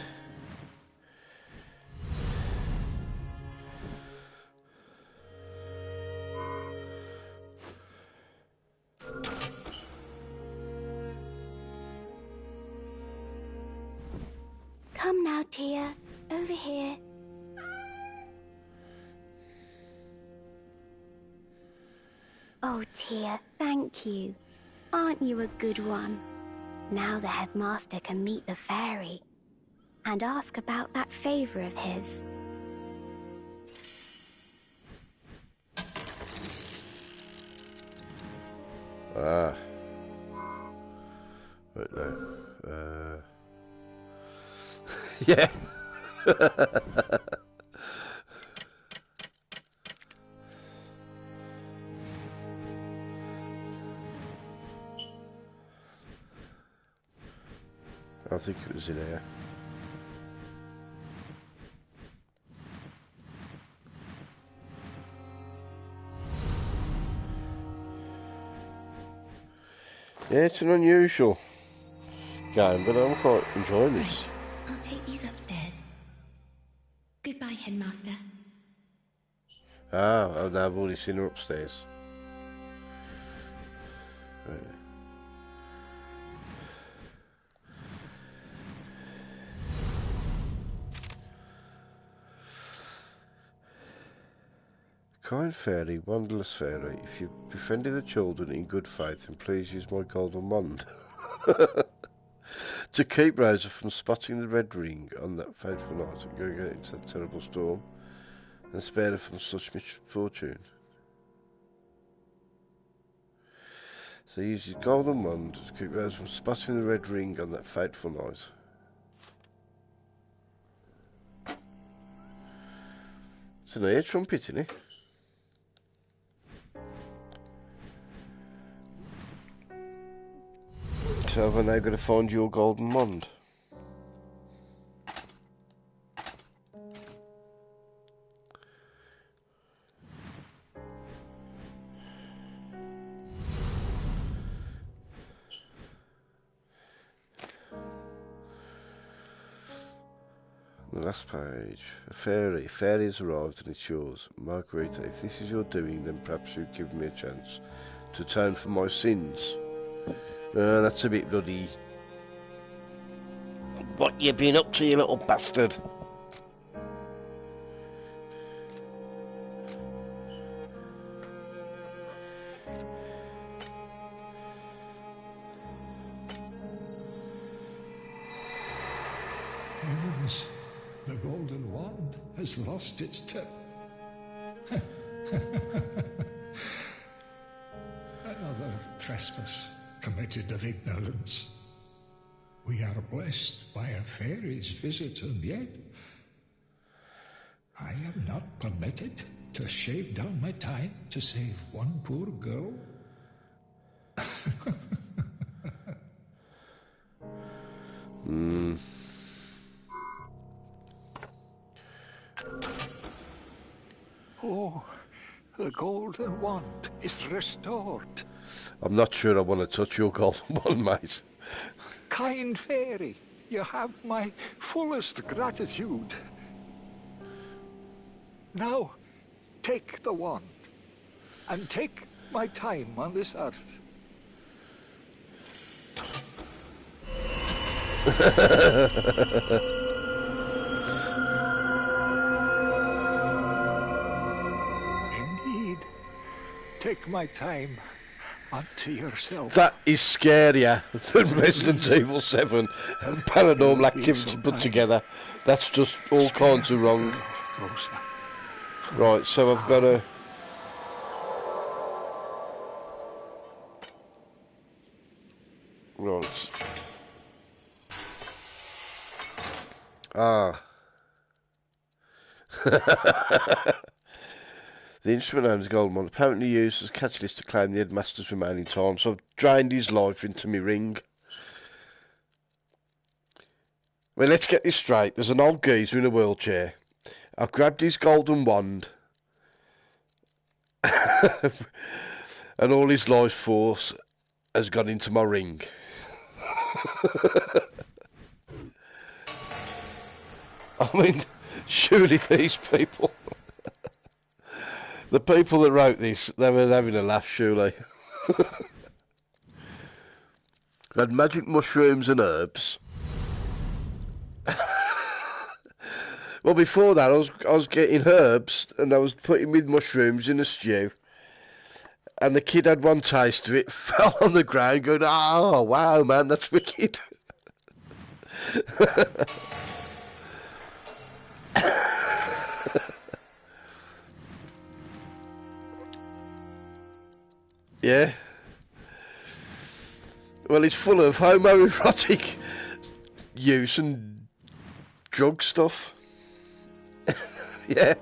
Come now, Tia. Over here. Oh, Tia, thank you. Aren't you a good one? Now the headmaster can meet the fairy and ask about that favour of his. Ah. Right now. Yeah. I think it was in here. Yeah, it's an unusual game, but I'm quite enjoying this. Right, I'll take these upstairs. Goodbye, headmaster. Ah, oh, no, I've already seen her upstairs. Right. Kind fairy, wondrous fairy, if you befriended the children in good faith, then please use my golden wand to keep Rosa from spotting the red ring on that fateful night and going out into that terrible storm, and spare her from such misfortune. So he uses golden wand to keep Rosa from spotting the red ring on that fateful night. It's an air trumpet, isn't it? So have I now got to find your golden wand? The last page. A fairy. Fairy has arrived and it's yours. Margarita, if this is your doing, then perhaps you'd give me a chance to atone for my sins. That's a bit bloody... What you been up to, you little bastard? seems the golden wand has lost its tip. Another trespass committed of ignorance. We are blessed by a fairy's visit, and yet I am not permitted to shave down my time to save one poor girl. Oh, the golden wand is restored. I'm not sure I want to touch your golden wand, mate. Kind fairy, you have my fullest gratitude. Now, take the wand, and take my time on this earth. Indeed, take my time unto yourself. That is scarier than Resident Evil 7 and Paranormal Activity put together. That's just all kinds of wrong. Right, so I've got to... Right. Ah. The instrument known as Golden Wand apparently used as a catalyst to claim the headmaster's remaining time, so I've drained his life into me ring. Well, let's get this straight. There's an old geezer in a wheelchair. I've grabbed his golden wand and all his life force has gone into my ring. I mean, surely these people... The people that wrote this, they were having a laugh, surely. We had magic mushrooms and herbs. Well, before that, I was getting herbs and I was putting with mushrooms in a stew. And the kid had one taste of it, fell on the ground, going, "Oh, wow, man, that's wicked." Yeah. Well, it's full of homoerotic use and drug stuff. Yeah.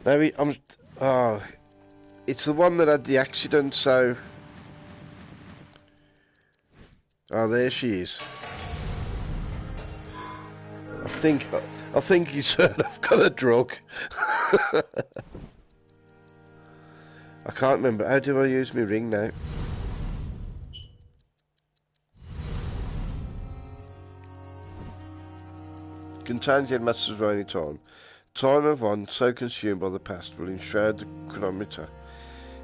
Maybe it's the one that had the accident, so... Oh, there she is. I think he's heard I've got a drug. I can't remember. How do I use my ring now? Contains the headmaster's reigning time. Time of one so consumed by the past will enshroud the chronometer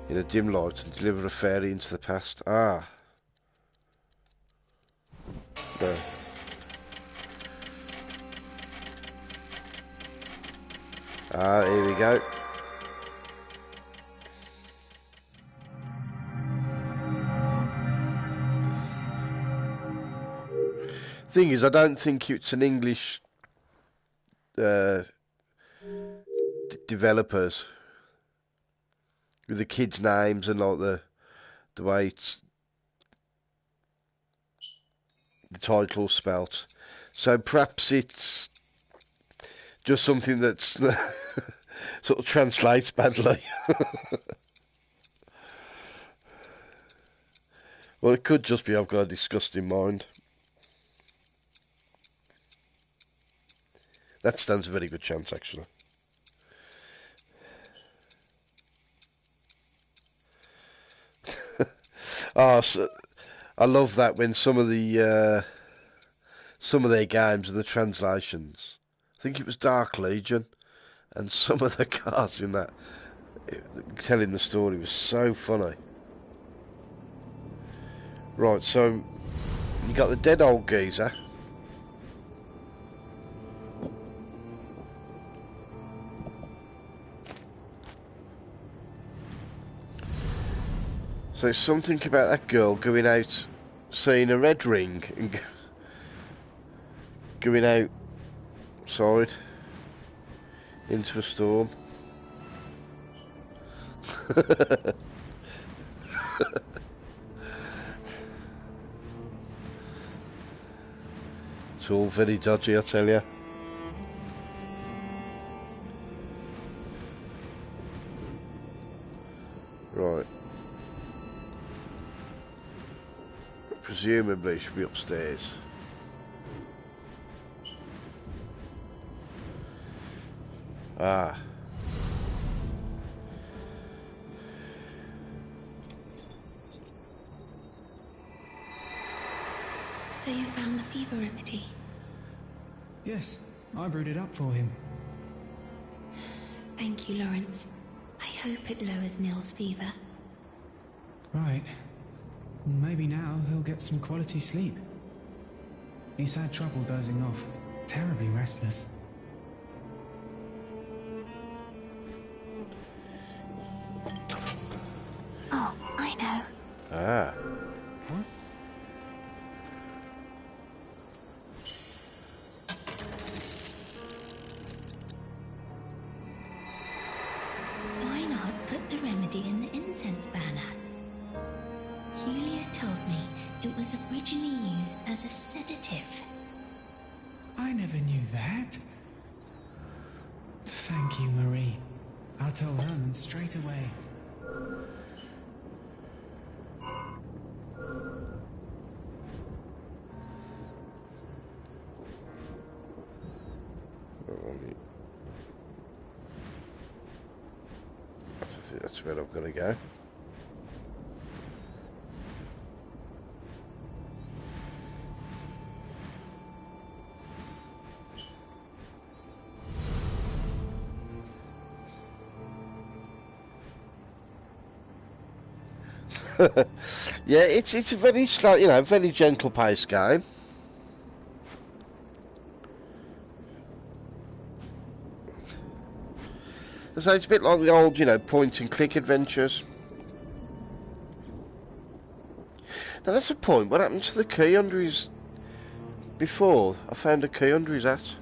in a dim light and deliver a fairy into the past. Ah. No. Ah, here we go. Thing is, I don't think it's an English developers with the kids' names and like the way it's the title's spelt. So perhaps it's just something that's sort of translates badly. Well, it could just be I've got a disgusting mind. That stands a very good chance, actually. So, I love that when some of their games and the translations. I think it was Dark Legion, and some of the cards in that telling the story was so funny. Right, so you got the dead old geezer. So something about that girl going out, seeing a red ring, going outside into a storm. It's all very dodgy, I tell you. Right. Presumably it should be upstairs. Ah. So you found the fever remedy? Yes, I brewed it up for him. Thank you, Lawrence. I hope it lowers Neil's fever. Right. Maybe now he'll get some quality sleep. He's had trouble dozing off. Terribly restless. Oh, I know. Ah. What? Why not put the remedy in the incense burner? Julia told me it was originally used as a sedative. I never knew that. Thank you, Marie. I'll tell Herman straight away. I think that's where I've got to go. Yeah, it's a very slow, very gentle paced game. So it's a bit like the old, point and click adventures. Now that's the point. What happened to the key under his... Before, I found a key under his hat.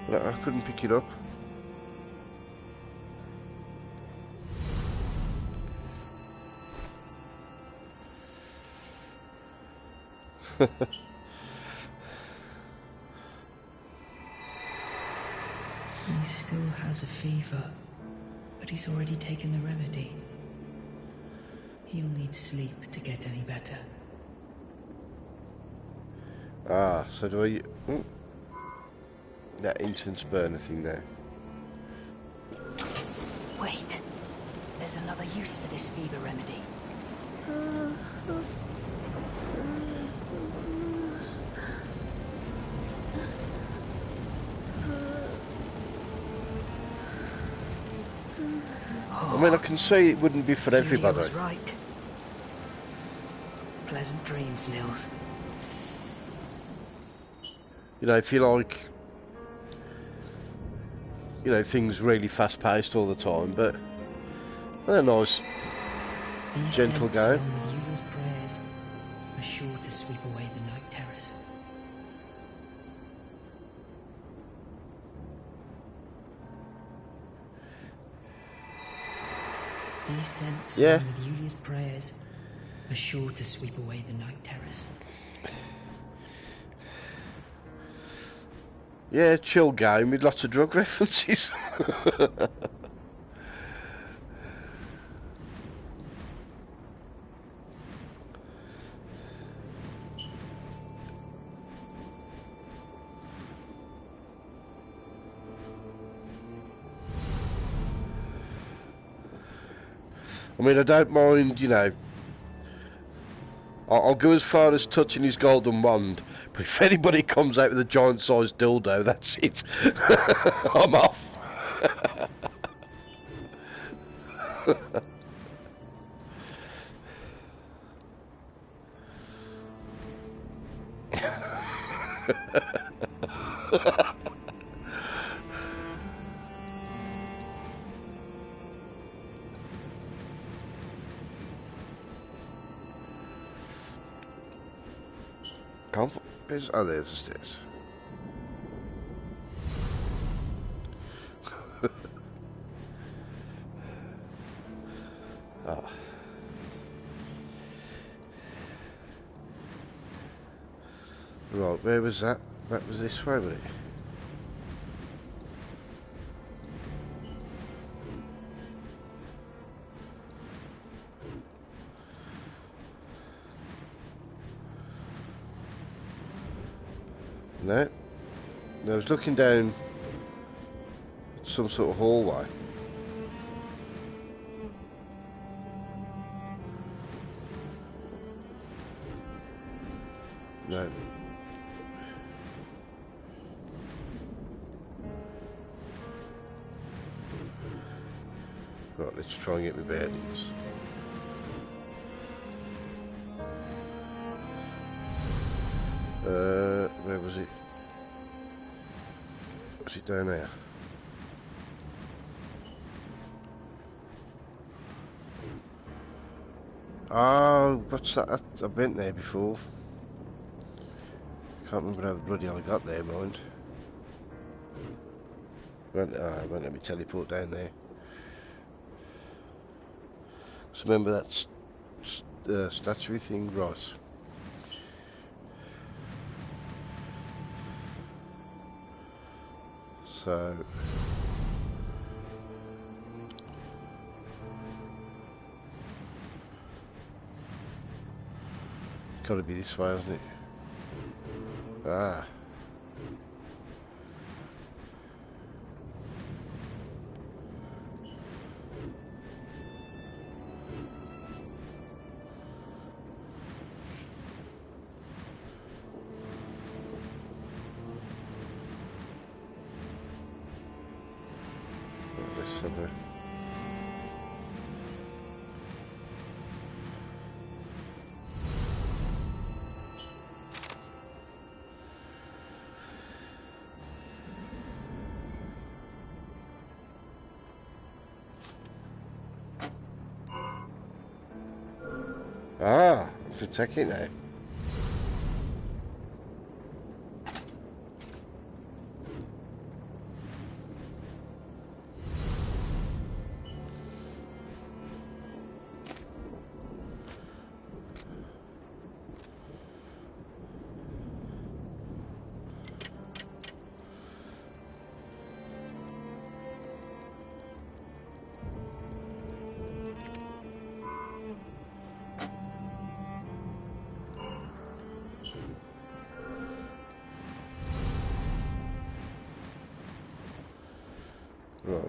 But I couldn't pick it up. He still has a fever, but he's already taken the remedy. He'll need sleep to get any better. Ah, so do I... Ooh. That incense burner thing there. Wait, there's another use for this fever remedy. I mean, I can see it wouldn't be for everybody. Was right. Pleasant dreams, Nils. If you like, things really fast-paced all the time, but they're nice, gentle game. Eula's prayers are sure to sweep away the night terrors. These scents, Yeah. along with Julia's prayers, are sure to sweep away the night terrors. Yeah, chill game with lots of drug references. I mean, I don't mind, I'll go as far as touching his golden wand, but if anybody comes out with a giant-sized dildo, that's it. I'm off. Can't. Oh, there's the stairs. Ah. Right, where was that? That was this way, wasn't it? No. I was looking down some sort of hallway. No. Right, let's try and get my bearings. Where was it? Was it down there? Oh, what's that? I've been there before. Can't remember how bloody hell I got there, mind. Won't let me teleport down there. So remember that statue thing, right? So got to be this way, hasn't it? Ah. Let's have a... Ah, I can take it now. Right.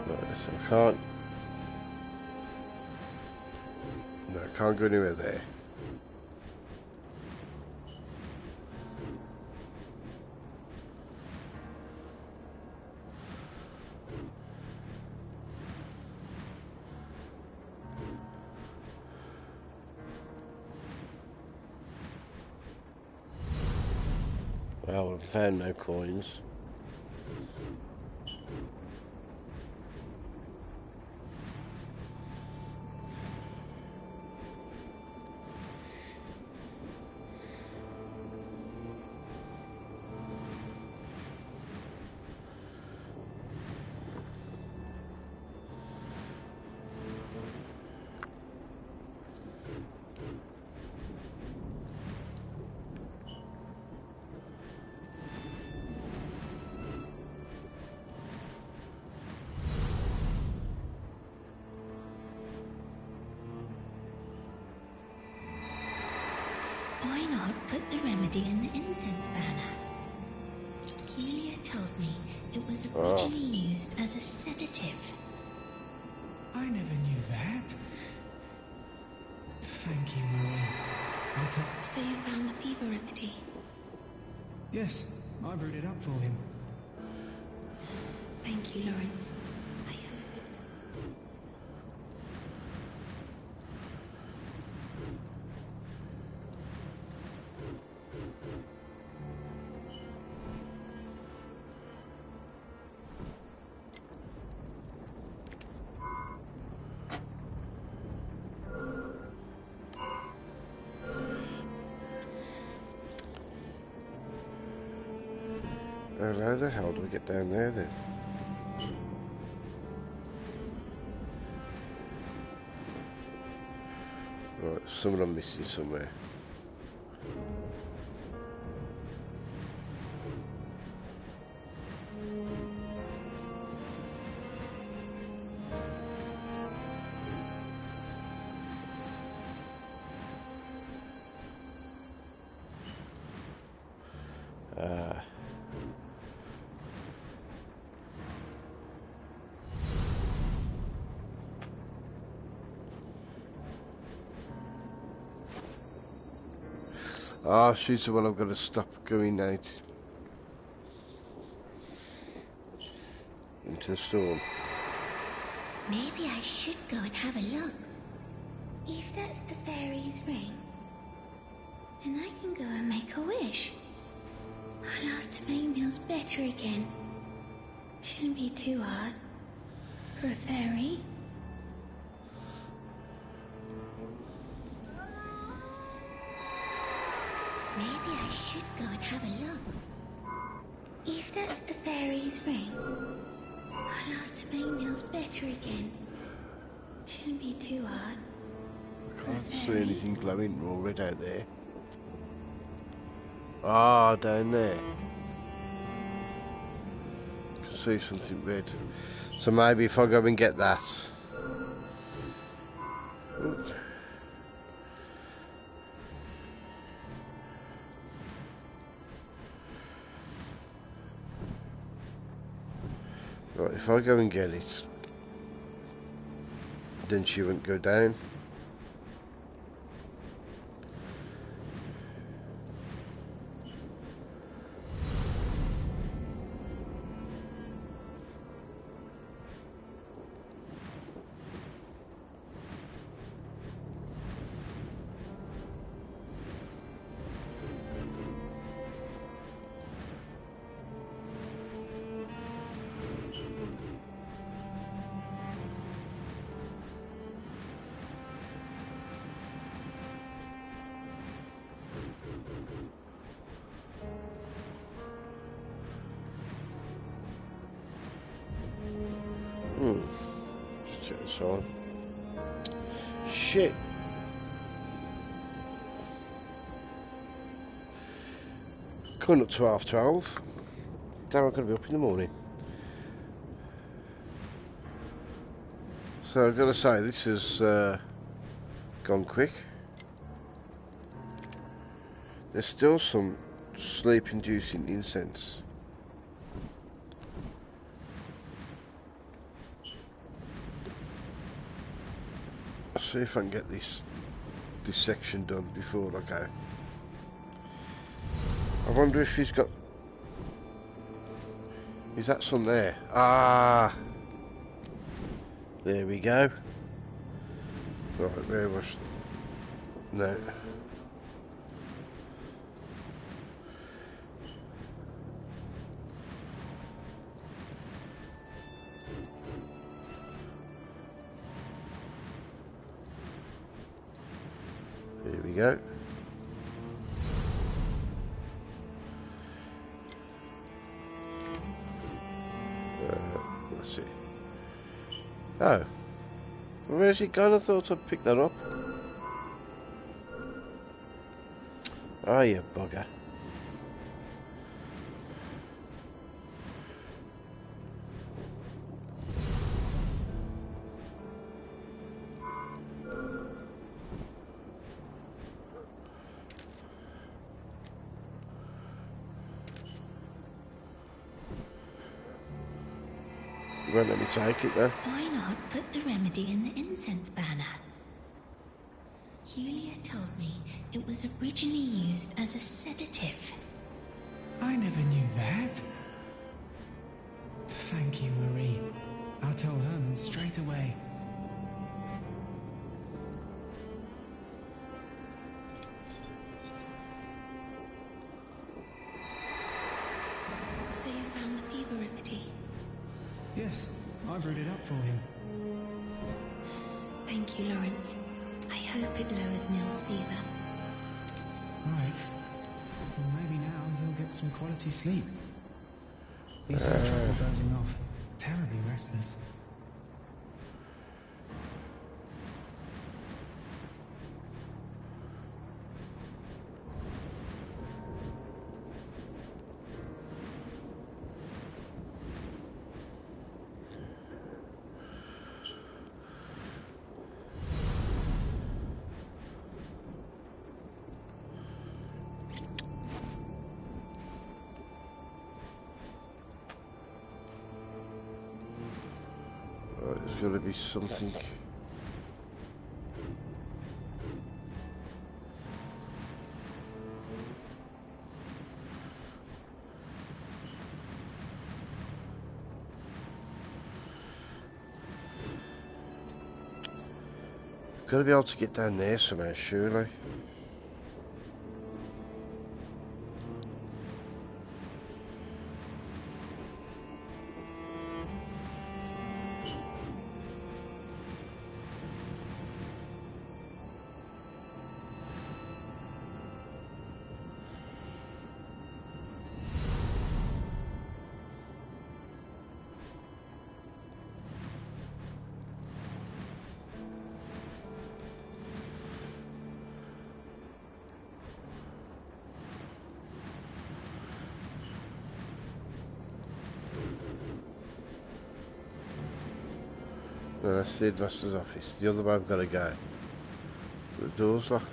Right, so I can't... No, I can't go anywhere there. Well, I've found no coins. Why not put the remedy in the incense burner? Julia told me it was originally used as a sedative. I never knew that. Thank you, Marie. So you found the fever remedy? Yes, I brewed it up for him. Thank you, Lawrence. I hope Well, how the hell do we get down there then? Right, someone I'm missing somewhere. Ah, she's the one I've got to stop going out into the storm. Maybe I should go and have a look. If that's the fairy's ring, then I can go and make a wish. I'll ask to make nails better again. Shouldn't be too hard for a fairy. Maybe I should go and have a look. If that's the fairy's ring, I'll ask to make nails better again. Shouldn't be too hard. I can't see anything glowing or red out there. Ah, down there. I can see something red. So maybe if I go and get that. Ooh. Right, if I go and get it, then she won't go down. Let's check this on. Shit. Coming up to 12:30. Damn, I'm going to be up in the morning. So I've got to say, this has gone quick. There's still some sleep-inducing incense. I'll see if I can get this section done before I go. I wonder if he's got... Is that some there? Ah! There we go. Right, where was... No. Here we go. Let's see. Oh. Where's it gone? I thought I'd pick that up. Oh, you bugger. Won't let me take it though. Why not put the remedy in the incense burner? Julia told me it was originally used as a sedative. I never knew that. Thank you, Marie. I'll tell Herman straight away. So you found the fever remedy? Yes, I brewed it up for him. Thank you, Lawrence. I hope it lowers Neil's fever. Right. Well, maybe now he'll get some quality sleep. He's had trouble dozing off. Terribly restless. There's got to be something. Got to be able to get down there somehow, surely. No, that's the headmaster's office. The other way I've got to go. The door's locked.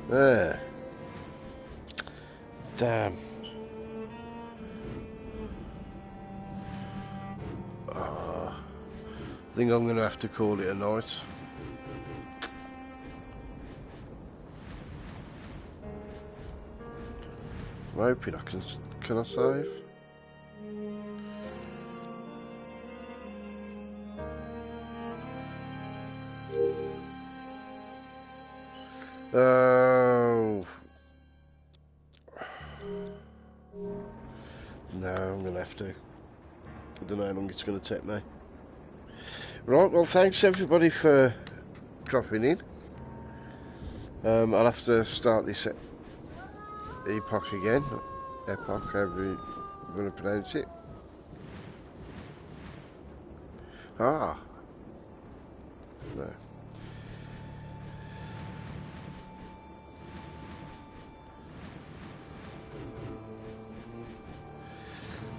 There. Damn. I think I'm going to have to call it a night. I'm hoping I can I save? Oh. No, I'm going to have to. I don't know how long it's going to take me. Right, well, thanks everybody for dropping in. I'll have to start this epoch again. Epoch, however you want to pronounce it. Ah. No.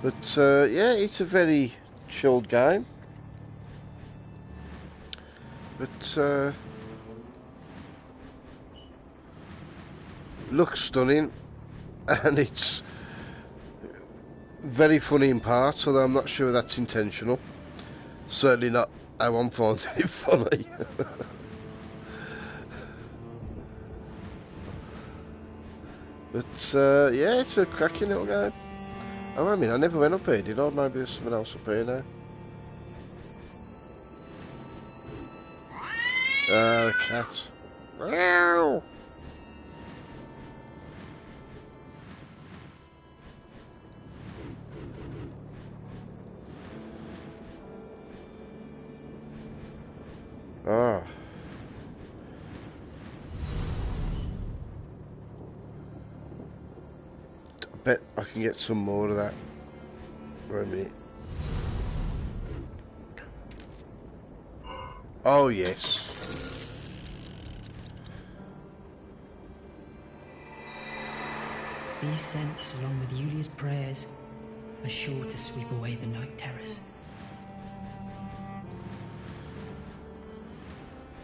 But yeah, it's a very chilled game. But looks stunning, and it's very funny in parts, although I'm not sure that's intentional. Certainly not how I'm finding it funny. But yeah, it's a cracking little game. Oh, I mean, I never went up here, did I? Maybe there's something else up here now. The cat. Meow! Ah. I bet I can get some more of that. Wait a minute. Oh, yes. These scents, along with Yulia's prayers, are sure to sweep away the night terrors.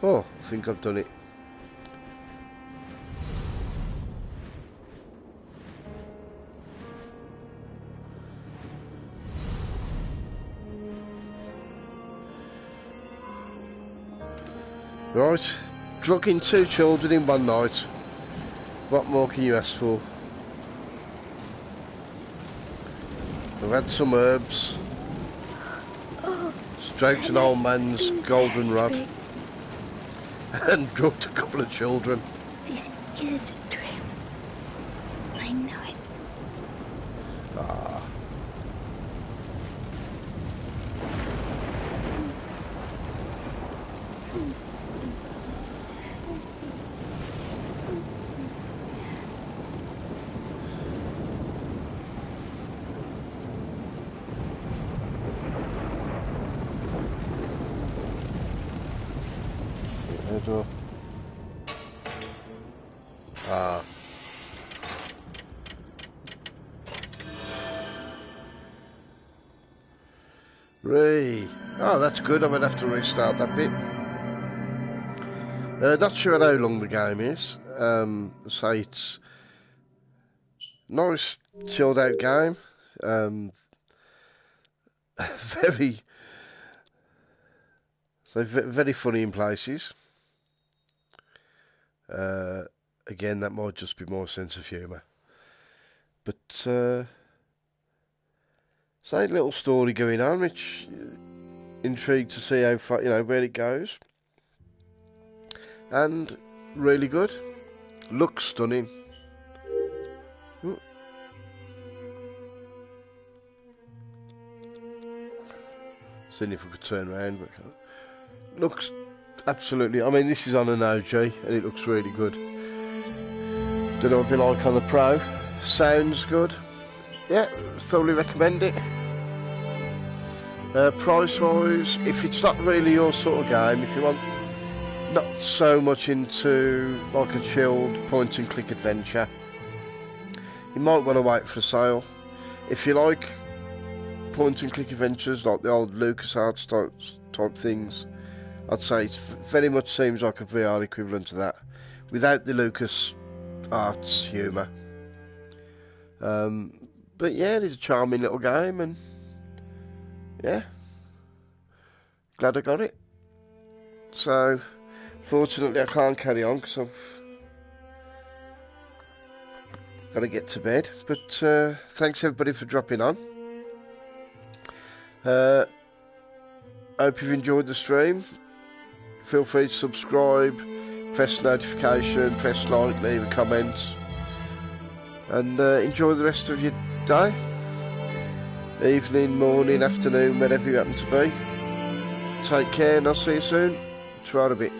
Oh, I think I've done it. Right, drugging 2 children in one night. What more can you ask for? I've had some herbs. Stroked an old man's golden rod. And drugged a couple of children. This isn't a dream. I know it. Ah. door. Ah. Oh, that's good. I might have to restart that bit. Not sure how long the game is. Say it's nice, chilled out game. Very funny in places. Again, that might just be more sense of humour. But say a little story going on, which intrigued to see how far, where it goes. And really good. Looks stunning. Ooh. Seeing if we could turn around, but looks absolutely. I mean, this is on an OG, and it looks really good. Don't know what it'd be like on the Pro. Sounds good. Yeah, thoroughly recommend it. Price-wise, if it's not really your sort of game, if you want not so much into like a chilled point-and-click adventure, you might want to wait for a sale. If you like point-and-click adventures like the old LucasArts type things, I'd say it very much seems like a VR equivalent to that, without the LucasArts humour. But yeah, it is a charming little game, and yeah, glad I got it. So, fortunately I can't carry on because I've got to get to bed. But thanks everybody for dropping on. Hope you've enjoyed the stream. Feel free to subscribe, press notification, press like, leave a comment, and enjoy the rest of your day, evening, morning, afternoon, wherever you happen to be. Take care, and I'll see you soon. Try a bit.